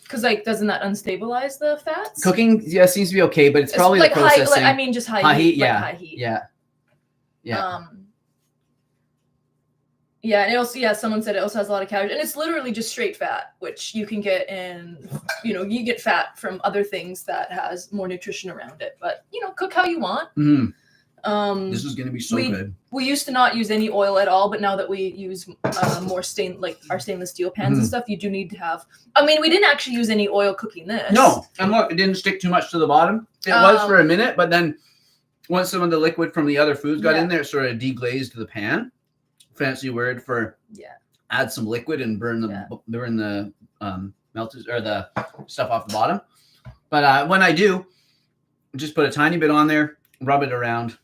Because doesn't that unstabilize the fats? Cooking, yeah, seems to be okay, but it's probably like the processing. just high heat. Yeah. High heat. Yeah. Yeah. Yeah, and it also, someone said it also has a lot of calories, and it's literally just straight fat, which you can get in, you get fat from other things that has more nutrition around it. But cook how you want. This is gonna be so good. We used to not use any oil at all, but now that we use more our stainless steel pans and stuff, you do need to have. I mean, we didn't actually use any oil cooking this. No, and look, it didn't stick too much to the bottom. It was for a minute, but then once some of the liquid from the other foods got in there, it sort of deglazed the pan. Fancy word for add some liquid and burn the melted or the stuff off the bottom. But when I do, just put a tiny bit on there, rub it around,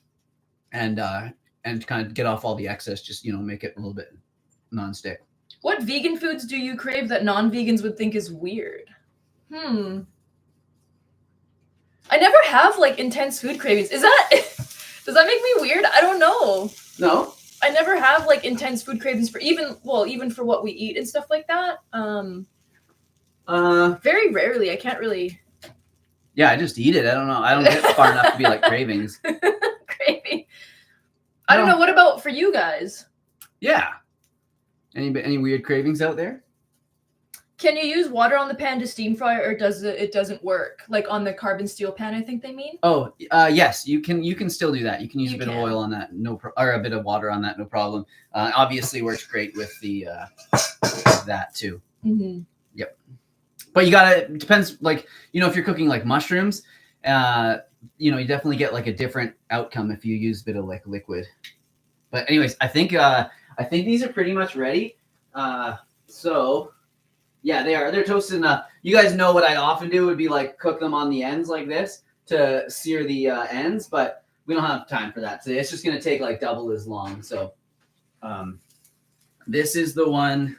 and kind of get off all the excess. Just make it a little bit non-stick. What vegan foods do you crave that non-vegans would think is weird? I never have intense food cravings. Does that make me weird? I don't know. No. I never have intense food cravings for even for what we eat and stuff like that. Very rarely. I can't really. Yeah, I just eat it. I don't know. I don't get far enough to be like cravings. Craving. I don't know. What about for you guys? Yeah. Any weird cravings out there? Can you use water on the pan to steam fry, or it doesn't work? Like on the carbon steel pan, I think they mean. Oh, yes, you can still do that. You can use a bit of oil on that, or a bit of water on that, no problem. Obviously works great with the that too. Mm-hmm. Yep. But it depends. Like if you're cooking like mushrooms, you definitely get like a different outcome if you use a bit of like liquid. But anyways, I think these are pretty much ready. So. Yeah, they are. They're toasted enough. You guys know what I often do would be like cook them on the ends like this to sear the ends, but we don't have time for that today. It's just going to take like double as long. So this is the one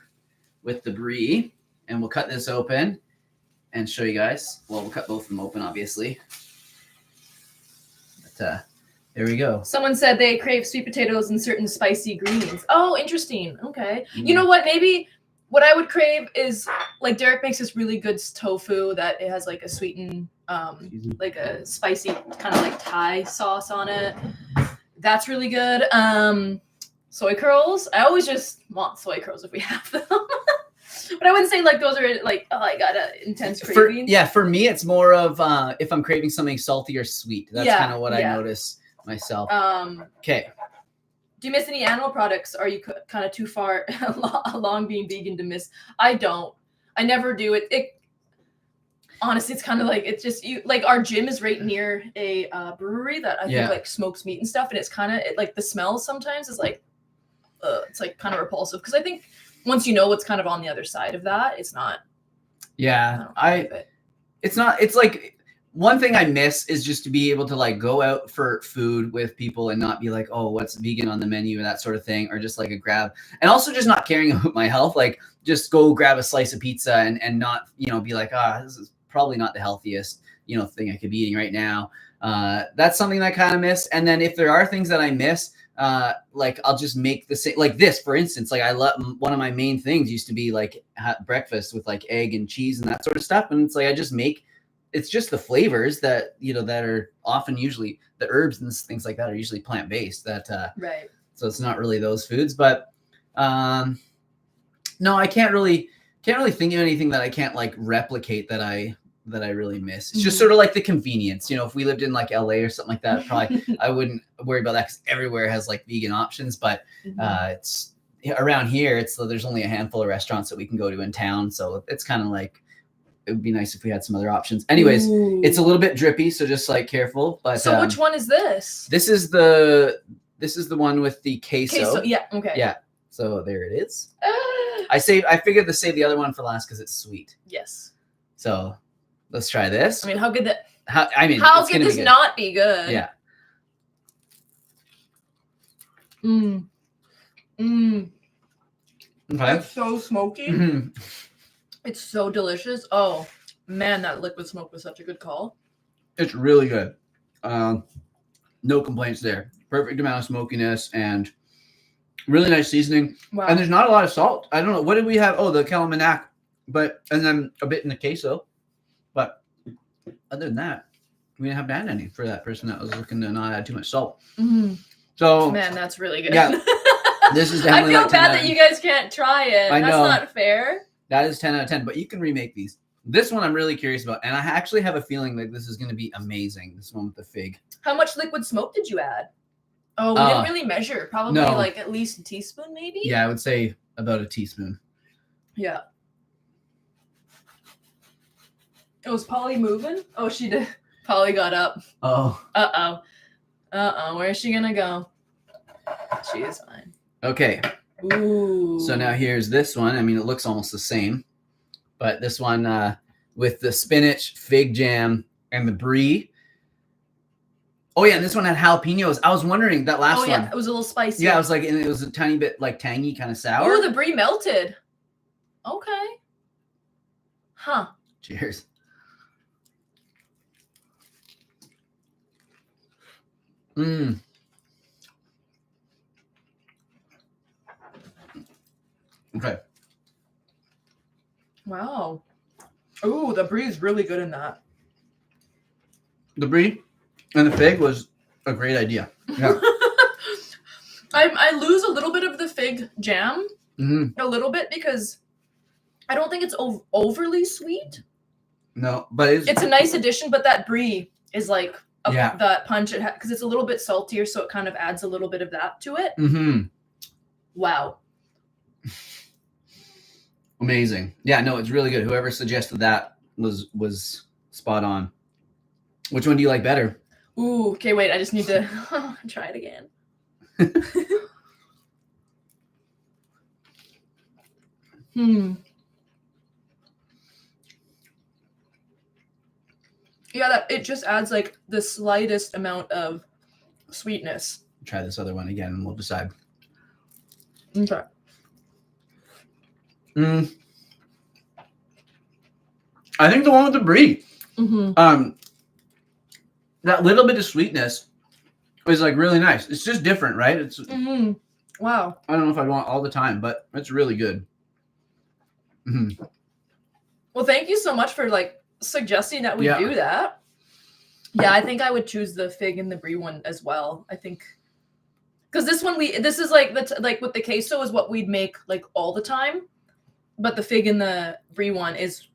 with the brie, and we'll cut this open and show you guys. Well, we'll cut both of them open, obviously. But there we go. Someone said they crave sweet potatoes and certain spicy greens. Oh, interesting. Okay. You know what? Maybe... what I would crave is like Derek makes this really good tofu that it has like a sweetened, like a spicy kind of like Thai sauce on it. That's really good. Soy curls. I always just want soy curls if we have them. But I wouldn't say like those are like, oh, I got an intense craving. For me, it's more of if I'm craving something salty or sweet. That's kind of what I notice myself. Okay. Do you miss any animal products? Are you kind of too far along being vegan to miss? I don't. I never do. It honestly, it's kind of like, it's just our gym is right near a brewery that I think like smokes meat and stuff, and it's kind of like the smell sometimes is like it's like kind of repulsive because I think once you know what's kind of on the other side of that, it's not. Yeah, it's not. It's like one thing I miss is just to be able to like go out for food with people and not be like, oh, what's vegan on the menu and that sort of thing, or just like a grab. And also just not caring about my health. Like just go grab a slice of pizza and not, you know, be like, this is probably not the healthiest, you know, thing I could be eating right now. That's something that I kind of miss. And then if there are things that I miss, like I'll just make the same, like this, for instance, like I love, one of my main things used to be like breakfast with like egg and cheese and that sort of stuff. And it's like, I just make, it's just the flavors that, you know, that are often usually the herbs and things like that are usually plant-based that, right. So it's not really those foods, but, no, I can't really think of anything that I can't like replicate that I really miss. It's just sort of like the convenience. You know, if we lived in like LA or something like that, probably I wouldn't worry about that because everywhere has like vegan options. But it's around here, there's only a handful of restaurants that we can go to in town. So it's kind of like, it would be nice if we had some other options. Anyways, it's a little bit drippy, so just like careful. But so which one is this? This is the one with the queso. Yeah. Okay. Yeah. So there it is. I figured to save the other one for last because it's sweet. Yes. So let's try this. I mean, how could this not be good? Yeah. Okay. It's so smoky. Mm-hmm. It's so delicious. Oh man, that liquid smoke was such a good call. It's really good. No complaints there. Perfect amount of smokiness and really nice seasoning. Wow. And there's not a lot of salt. I don't know. What did we have? Oh, the calisthenics, and then a bit in the queso. But other than that, we didn't have to add any for that person that was looking to not add too much salt. Mm-hmm. So man, that's really good. Yeah. This is definitely I feel bad that you guys can't try it. I know. That's not fair. That is 10 out of 10, but you can remake these. This one I'm really curious about, and I actually have a feeling that this is going to be amazing, this one with the fig. How much liquid smoke did you add? Oh, we didn't really measure. Probably like at least a teaspoon, maybe? Yeah, I would say about a teaspoon. Yeah. Oh, was Polly moving? Oh, she did. Polly got up. Oh. Uh-oh. Where is she going to go? She is fine. Okay. Ooh. So now here's this one. I mean, it looks almost the same, but this one with the spinach, fig jam, and the brie. Oh yeah, and this one had jalapenos. I was wondering that last one. It was a little spicy. Yeah, I was like, and it was a tiny bit like tangy, kind of sour. Oh, the brie melted. Okay. Huh. Cheers. Mmm. Okay. Wow. Ooh, the brie is really good in that. The brie and the fig was a great idea. Yeah. I lose a little bit of the fig jam, a little bit, because I don't think it's overly sweet. No, but it's a nice addition. But that brie is like that punch it because it's a little bit saltier, so it kind of adds a little bit of that to it. Mm-hmm. Wow. Amazing. Yeah, no, it's really good. Whoever suggested that was spot on. Which one do you like better? Ooh, okay, wait. I just need to try it again. Yeah, that it just adds like the slightest amount of sweetness. Try this other one again and we'll decide. Okay. I think the one with the brie. That little bit of sweetness is like really nice. It's just different, right? It's wow. I don't know if I'd want all the time, but it's really good. Well, thank you so much for like suggesting that we do that. Yeah, I think I would choose the fig and the brie one as well. I think because this is like like with the queso is what we'd make like all the time, but the fig and the brie one is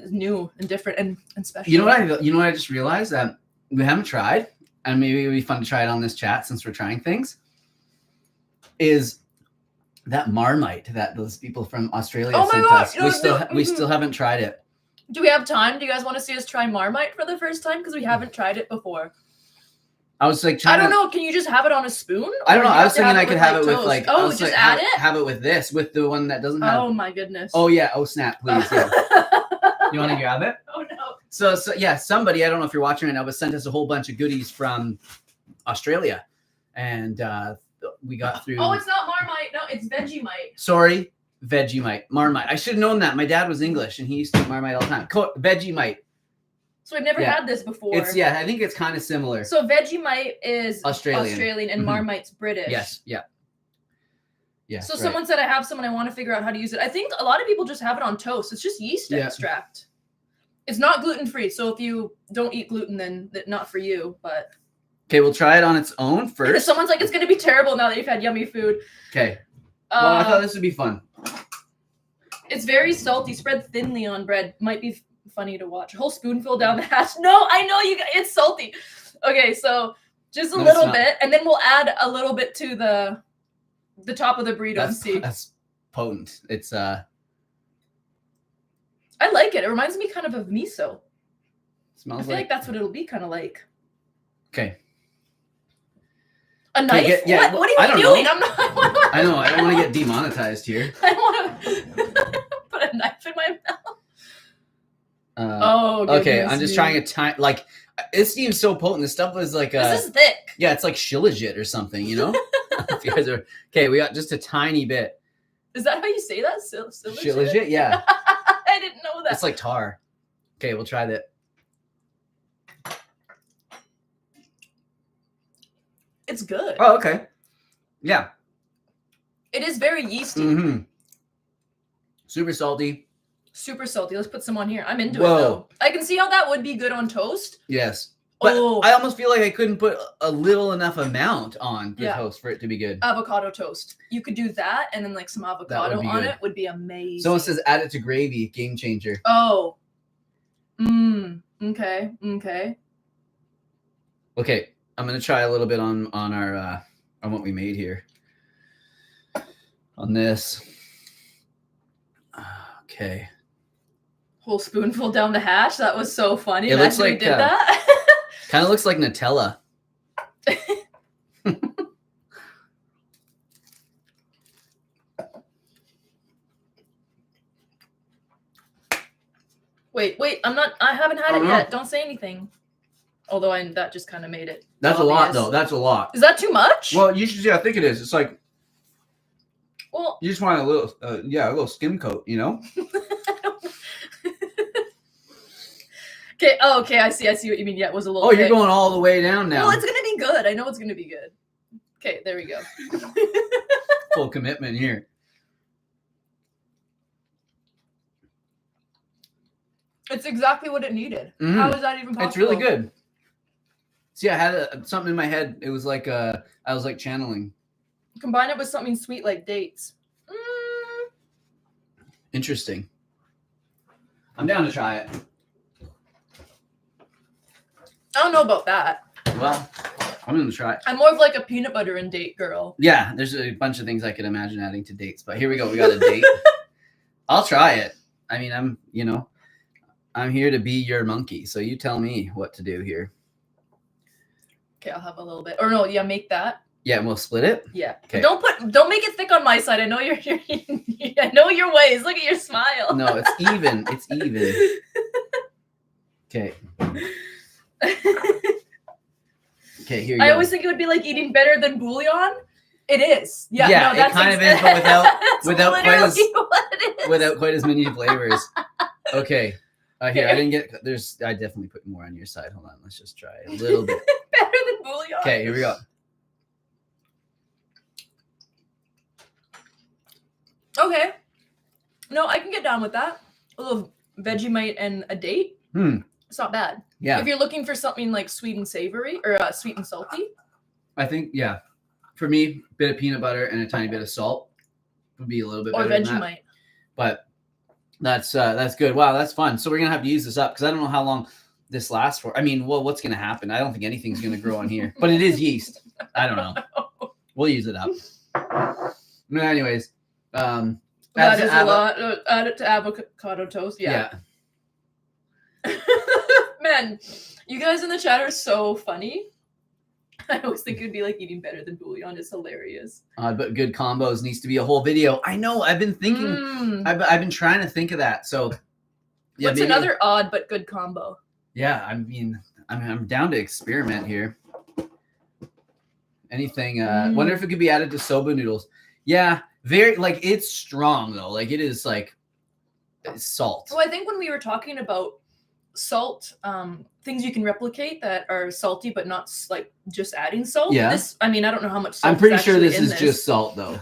new and different and special. You know what I just realized that we haven't tried, and maybe it'd be fun to try it on this chat since we're trying things. Is that Marmite that those people from Australia sent us? We still haven't tried it. Do we have time? Do you guys want to see us try Marmite for the first time? Because we haven't tried it before. I was like, I don't know. Can you just have it on a spoon? I don't know. I was thinking I could have it with like. Oh, just add it. Have it with this, with the one that doesn't have. Oh my goodness. Oh yeah. Oh snap! Please. Yeah. You want to grab it? Oh no. So yeah, somebody, I don't know if you're watching right now, but sent us a whole bunch of goodies from Australia. And we got through. Oh, it's not Marmite. No, it's Vegemite. Sorry, Vegemite. Marmite. I should have known that. My dad was English and he used to eat Marmite all the time. Vegemite. So I've never had this before. I think it's kind of similar. So Vegemite is Australian and Marmite's British. Yes, yeah. Yeah. So someone said I have some and I want to figure out how to use it. I think a lot of people just have it on toast. It's just yeast extract. It's not gluten-free. So if you don't eat gluten, then not for you, but okay, we'll try it on its own first. If someone's like, it's going to be terrible now that you've had yummy food. Okay. Well, I thought this would be fun. It's very salty, spread thinly on bread. Might be funny to watch. A whole spoonful down the hatch. No, I know you guys, it's salty. Okay, so just a little bit, and then we'll add a little bit to the top of the burrito and see. That's potent. It's I like it. It reminds me kind of miso. Smells I feel like that's what it'll be kind of like. Okay. A knife? Yeah, what are you doing? Know. I'm not. I know. I don't want to get demonetized here. I want to put a knife in my mouth. Okay. I'm just trying a tiny. Like, it seems so potent. This stuff is like this is thick. Yeah, it's like shilajit or something. You know. If you guys are okay, we got just a tiny bit. Is that how you say that? Shilajit? Yeah. I didn't know that. It's like tar. Okay, we'll try that. It's good. Oh, okay. Yeah. It is very yeasty. Mm-hmm. Super salty. Super salty. Let's put some on here. I'm into it though. I can see how that would be good on toast. Yes. But I almost feel like I couldn't put a little enough amount on the toast for it to be good. Avocado toast. You could do that and then like some avocado on it would be amazing. Someone says add it to gravy, game changer. Oh. Okay. Okay. Okay. I'm gonna try a little bit on our on what we made here. On this. Okay. Whole spoonful down the hatch. That was so funny. It looks like we did that. Kind of looks like Nutella. Wait. I haven't had it yet. Don't say anything. Although that just kind of made it. That's obvious. A lot, though. That's a lot. Is that too much? Well, you should. Yeah, I think it is. It's like. Well, you just want a little, a little skim coat, you know. Okay. Oh, okay. I see what you mean. Yeah, it was a little. Oh, you're going all the way down now. Well, it's gonna be good. I know it's gonna be good. Okay, there we go. Full commitment here. It's exactly what it needed. Mm-hmm. How is that even possible? It's really good. See, I had something in my head. It was like I was like channeling. Combine it with something sweet like dates. Interesting. I'm down to try it. I don't know about that. Well, I'm going to try it. I'm more of like a peanut butter and date girl. Yeah, there's a bunch of things I could imagine adding to dates, but here we go. We got a date. I'll try it. I mean, I'm here to be your monkey, so you tell me what to do here. Okay, I'll have a little bit. Or no, yeah, make that. Yeah, and we'll split it. Yeah. Okay. Don't make it thick on my side. I know I know your ways. Look at your smile. No, it's even. It's even. Okay. Okay, here you go. I always think it would be like eating better than bouillon. It is. Yeah, no, that's it kind of is, but without quite as many flavors. Okay. Here, I definitely put more on your side. Hold on, let's just try a little bit. Better than bouillon. Okay, here we go. Okay. No, I can get down with that. A little Vegemite and a date. It's not bad. Yeah. If you're looking for something like sweet and savory or sweet and salty. I think, yeah. For me, a bit of peanut butter and a tiny bit of salt would be a little bit better than that. Or Vegemite. But that's good. Wow, that's fun. So we're going to have to use this up because I don't know how long this lasts for. I mean, well, what's going to happen? I don't think anything's going to grow on here. But it is yeast. I don't know. We'll use it up. But anyways. That is a lot. Add it to avocado toast. Yeah. Man, you guys in the chat are so funny. I always think it'd be like eating better than bouillon. It's hilarious. But good combos needs to be a whole video. I know. I've been thinking. I've been trying to think of that. So Yeah, What's maybe- another odd but good combo? Yeah, I mean, I'm down to experiment here. Anything. Wonder if it could be added to soba noodles. Yeah, very like it's strong though. Like it is like salt. Well, I think when we were talking about salt, things you can replicate that are salty but not like just adding salt. Yeah. This, I mean, I don't know how much salt I'm pretty is sure actually this in is just salt though.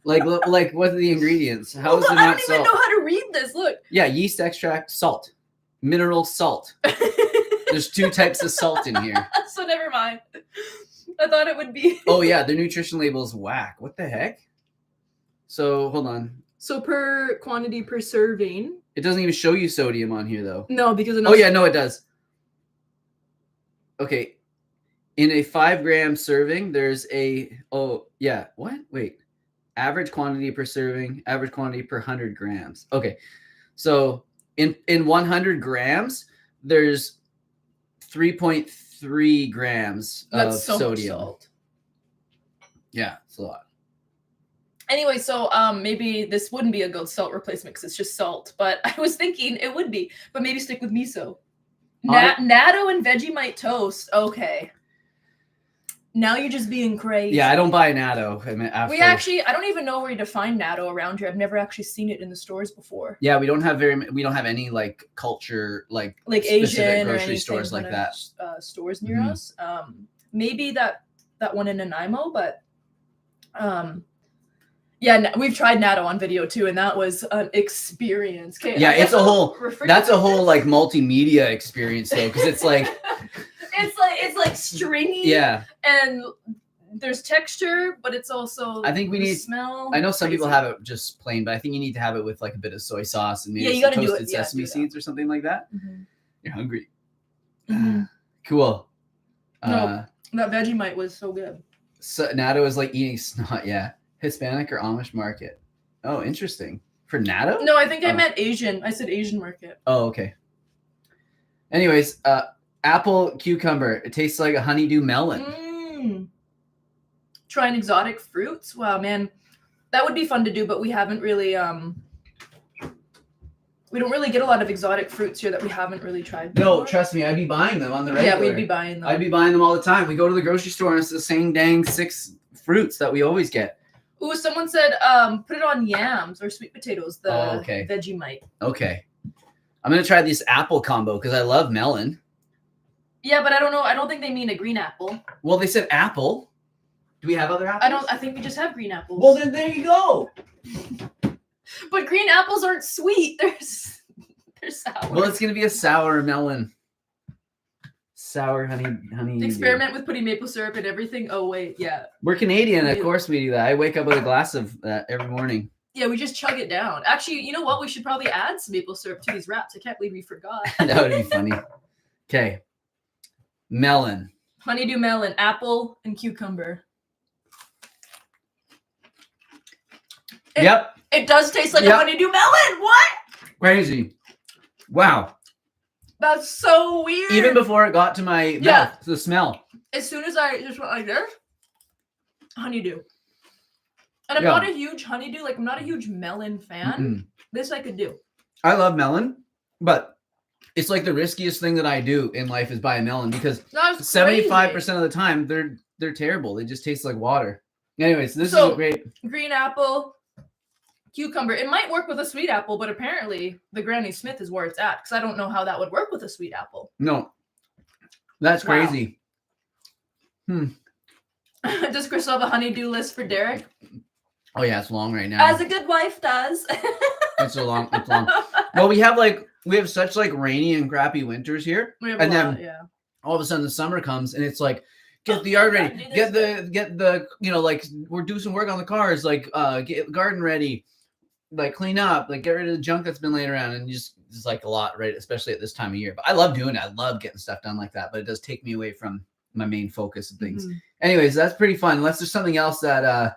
like what are the ingredients? How is it I not don't even salt? know how to read this. Look. Yeah, yeast extract, salt, mineral salt. There's 2 types of salt in here. So never mind. I thought it would be. Oh yeah, their nutrition label is whack. What the heck? So hold on. So per quantity per serving. It doesn't even show you sodium on here though. No, because Oh yeah, no, it does. Okay. In a 5-gram serving, there's a what? Wait. Average quantity per serving, average quantity per 100 grams. Okay. So in 100 grams, there's 3.3 grams of That's so sodium. much salt. Yeah, it's a lot. Anyway, so maybe this wouldn't be a good salt replacement because it's just salt. But I was thinking it would be. But maybe stick with miso. Natto and Vegemite toast. Okay. Now you're just being crazy. Yeah, I don't buy natto. I mean, I don't even know where to find natto around here. I've never actually seen it in the stores before. Yeah, we don't have any like culture like Asian or grocery stores like that. Stores near us. Maybe that one in Nanaimo, but yeah, we've tried natto on video too, and that was an experience. Okay, yeah, that's a whole like multimedia experience though, because it's like it's like stringy. Yeah, and there's texture, but it's also I think we need smell. I know some people have it just plain, but I think you need to have it with like a bit of soy sauce and maybe you some gotta toasted do it. sesame seeds or something like that. Mm-hmm. You're hungry. Mm-hmm. Cool. No, that Vegemite was so good. So natto is like eating snot. Yeah. Hispanic or Amish market. Oh, interesting. For natto? No, I think I meant Asian. I said Asian market. Oh, okay. Anyways, apple cucumber. It tastes like a honeydew melon. Trying exotic fruits. Wow, man, that would be fun to do, but we haven't really we don't really get a lot of exotic fruits here that we haven't really tried before. No, trust me, I'd be buying them on the regular. Yeah, we'd be buying them. I'd be buying them all the time. We go to the grocery store and it's the same dang 6 fruits that we always get. Ooh, someone said put it on yams or sweet potatoes, the Vegemite. Okay. I'm going to try this apple combo because I love melon. Yeah, but I don't know. I don't think they mean a green apple. Well, they said apple. Do we have other apples? I think we just have green apples. Well, then there you go. But green apples aren't sweet. They're sour. Well, it's going to be a sour melon. Sour honey. Experiment with putting maple syrup in everything. Oh wait, yeah. We're Canadian, of course we do that. I wake up with a glass of that every morning. Yeah, we just chug it down. Actually, you know what? We should probably add some maple syrup to these wraps. I can't believe we forgot. That would be funny. Okay. Melon. Honeydew melon, apple, and cucumber. Yep. It does taste like a honeydew melon. What? Crazy. Wow. That's so weird. Even before it got to my mouth, the smell. As soon as I just went like this, honeydew. And I'm not a huge honeydew, like I'm not a huge melon fan. This I could do. I love melon, but it's like the riskiest thing that I do in life is buy a melon because 75% of the time they're terrible. They just taste like water. Anyways, this is great. Green apple, cucumber. It might work with a sweet apple, but apparently the Granny Smith is where it's at because I don't know how that would work with a sweet apple. No, that's crazy. Does Crystal have a honeydew list for Derek? Oh yeah, it's long right now. As a good wife does. It's long. Well, we have such like rainy and crappy winters here, and then all of a sudden the summer comes and it's like, get the yard ready, get the like we're doing some work on the cars, like get the garden ready, like clean up, like get rid of the junk that's been laying around, and just it's like a lot, right? Especially at this time of year. But I love doing it. I love getting stuff done like that, but it does take me away from my main focus of things. Anyways, that's pretty fun. Unless there's something else that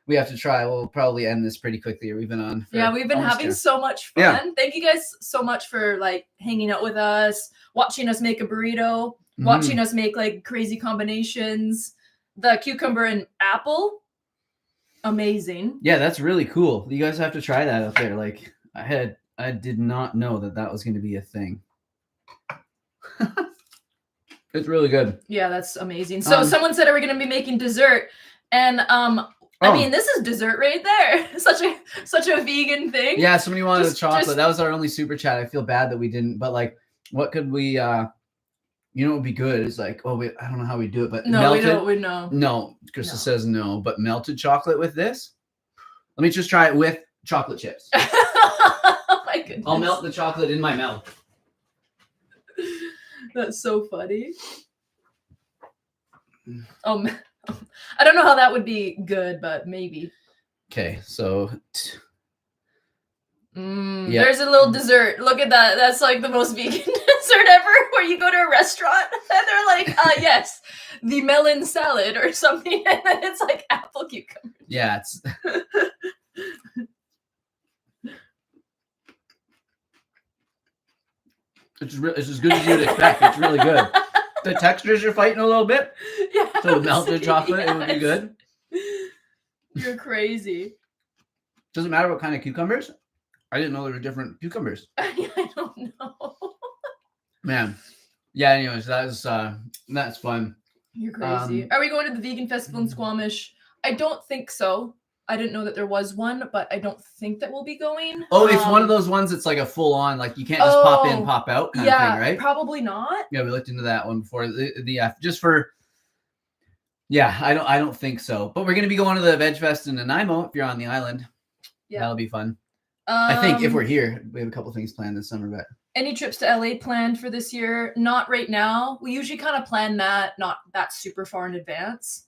we have to try, we'll probably end this pretty quickly. We've been on. We've been having so much fun. Yeah. Thank you guys so much for like hanging out with us, watching us make a burrito, watching us make like crazy combinations. The cucumber and apple, amazing. Yeah, that's really cool. You guys have to try that out there. Like I I did not know that that was going to be a thing. It's really good. Yeah, that's amazing. So someone said, are we going to be making dessert? And I mean, this is dessert right there. Such a vegan thing. Yeah, somebody wanted a chocolate. That was our only super chat. I feel bad that we didn't, but like, what could we, you know, what would be good is like, oh, I don't know how we do it, but no, we know. No, Krista says no, but melted chocolate with this. Let me just try it with chocolate chips. Oh my goodness. I'll melt the chocolate in my mouth. That's so funny. I don't know how that would be good, but maybe. Okay, so yeah. There's a little dessert. Look at that. That's like the most vegan dessert ever, where you go to a restaurant and they're like, yes, the melon salad or something, and then it's like apple cucumber. Yeah, it's it's as good as you'd expect. It's really good. The textures are fighting a little bit. Yeah. So melted chocolate, it would be good. You're crazy. Doesn't matter what kind of cucumbers. I didn't know there were different cucumbers. I don't know. Man. Yeah, anyways, that's fun. You're crazy. Are we going to the vegan festival in Squamish? I don't think so. I didn't know that there was one, but I don't think that we'll be going. Oh, it's one of those ones that's like a full on, like you can't just pop in, pop out kind of thing, right? Probably not. Yeah, we looked into that one before. Just for I don't think so. But we're gonna be going to the Veg Fest in Nanaimo if you're on the island. Yeah, that'll be fun. I think if we're here, we have a couple things planned this summer, but any trips to LA planned for this year? Not right now. We usually kind of plan that, not that super far in advance.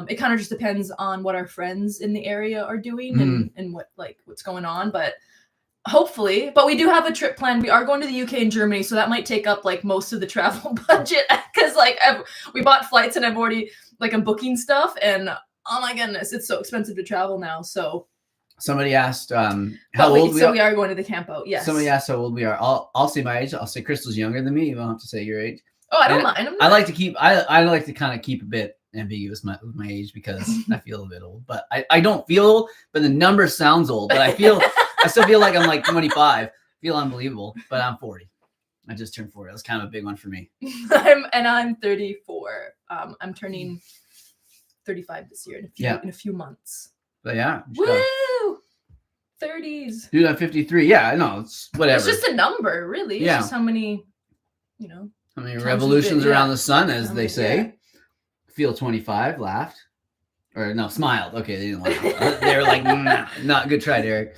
It kind of just depends on what our friends in the area are doing and what's going on, but hopefully. But we do have a trip planned. We are going to the UK and Germany, so that might take up like most of the travel budget because like we bought flights and I'm booking stuff, and oh my goodness, it's so expensive to travel now. So somebody asked how old we are. So we are going to the camp out. Yes. Somebody asked how old we are. I'll say my age. I'll say Crystal's younger than me. You don't have to say your age. Oh, I don't mind. I like to kind of keep a bit ambiguous with my age because I feel a bit old, but I don't feel old, but the number sounds old, but I still feel like I'm like 25. Feel unbelievable, but I'm 40. I just turned 40. That was kind of a big one for me. I'm 34. I'm turning 35 this year in a few months. But yeah. Woo! 30s. Dude, I'm 53. Yeah, I know. It's whatever. It's just a number, really. It's just how many, how many revolutions around the sun, as they say. Yeah. Feel 25, laughed. Or no, smiled. Okay, they didn't laugh. They were like, nah, not good try, Derek.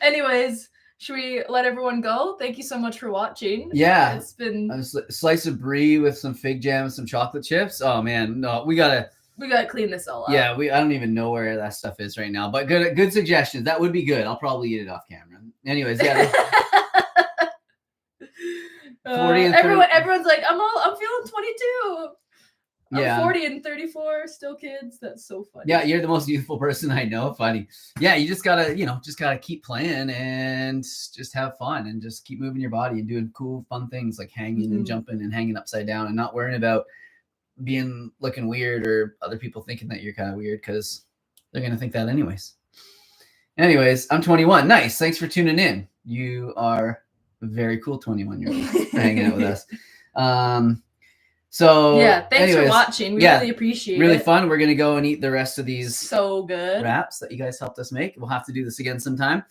Anyways, should we let everyone go? Thank you so much for watching. Yeah. It's been a slice of brie with some fig jam and some chocolate chips. Oh man, no, we gotta clean this all up. Yeah, I don't even know where that stuff is right now. But good suggestions. That would be good. I'll probably eat it off camera. Anyways, yeah. 40 and everyone's like, I'm feeling 22. I'm 40 and 34, still kids. That's so funny. Yeah, you're the most youthful person I know. Funny. Yeah, you just gotta keep playing and just have fun and just keep moving your body and doing cool, fun things like hanging and jumping and hanging upside down and not worrying about looking weird or other people thinking that you're kind of weird because they're gonna think that anyways. I'm 21. Nice. Thanks for tuning in. You are a very cool 21-year-old for hanging out with us. So yeah, thanks for watching. We really appreciate it. Really fun. We're gonna go and eat the rest of these so good wraps that you guys helped us make. We'll have to do this again sometime.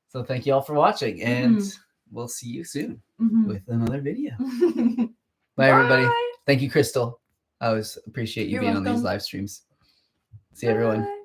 So thank you all for watching, and we'll see you soon with another video. Bye, everybody. Thank you, Crystal. I always appreciate you being on these live streams. See everyone.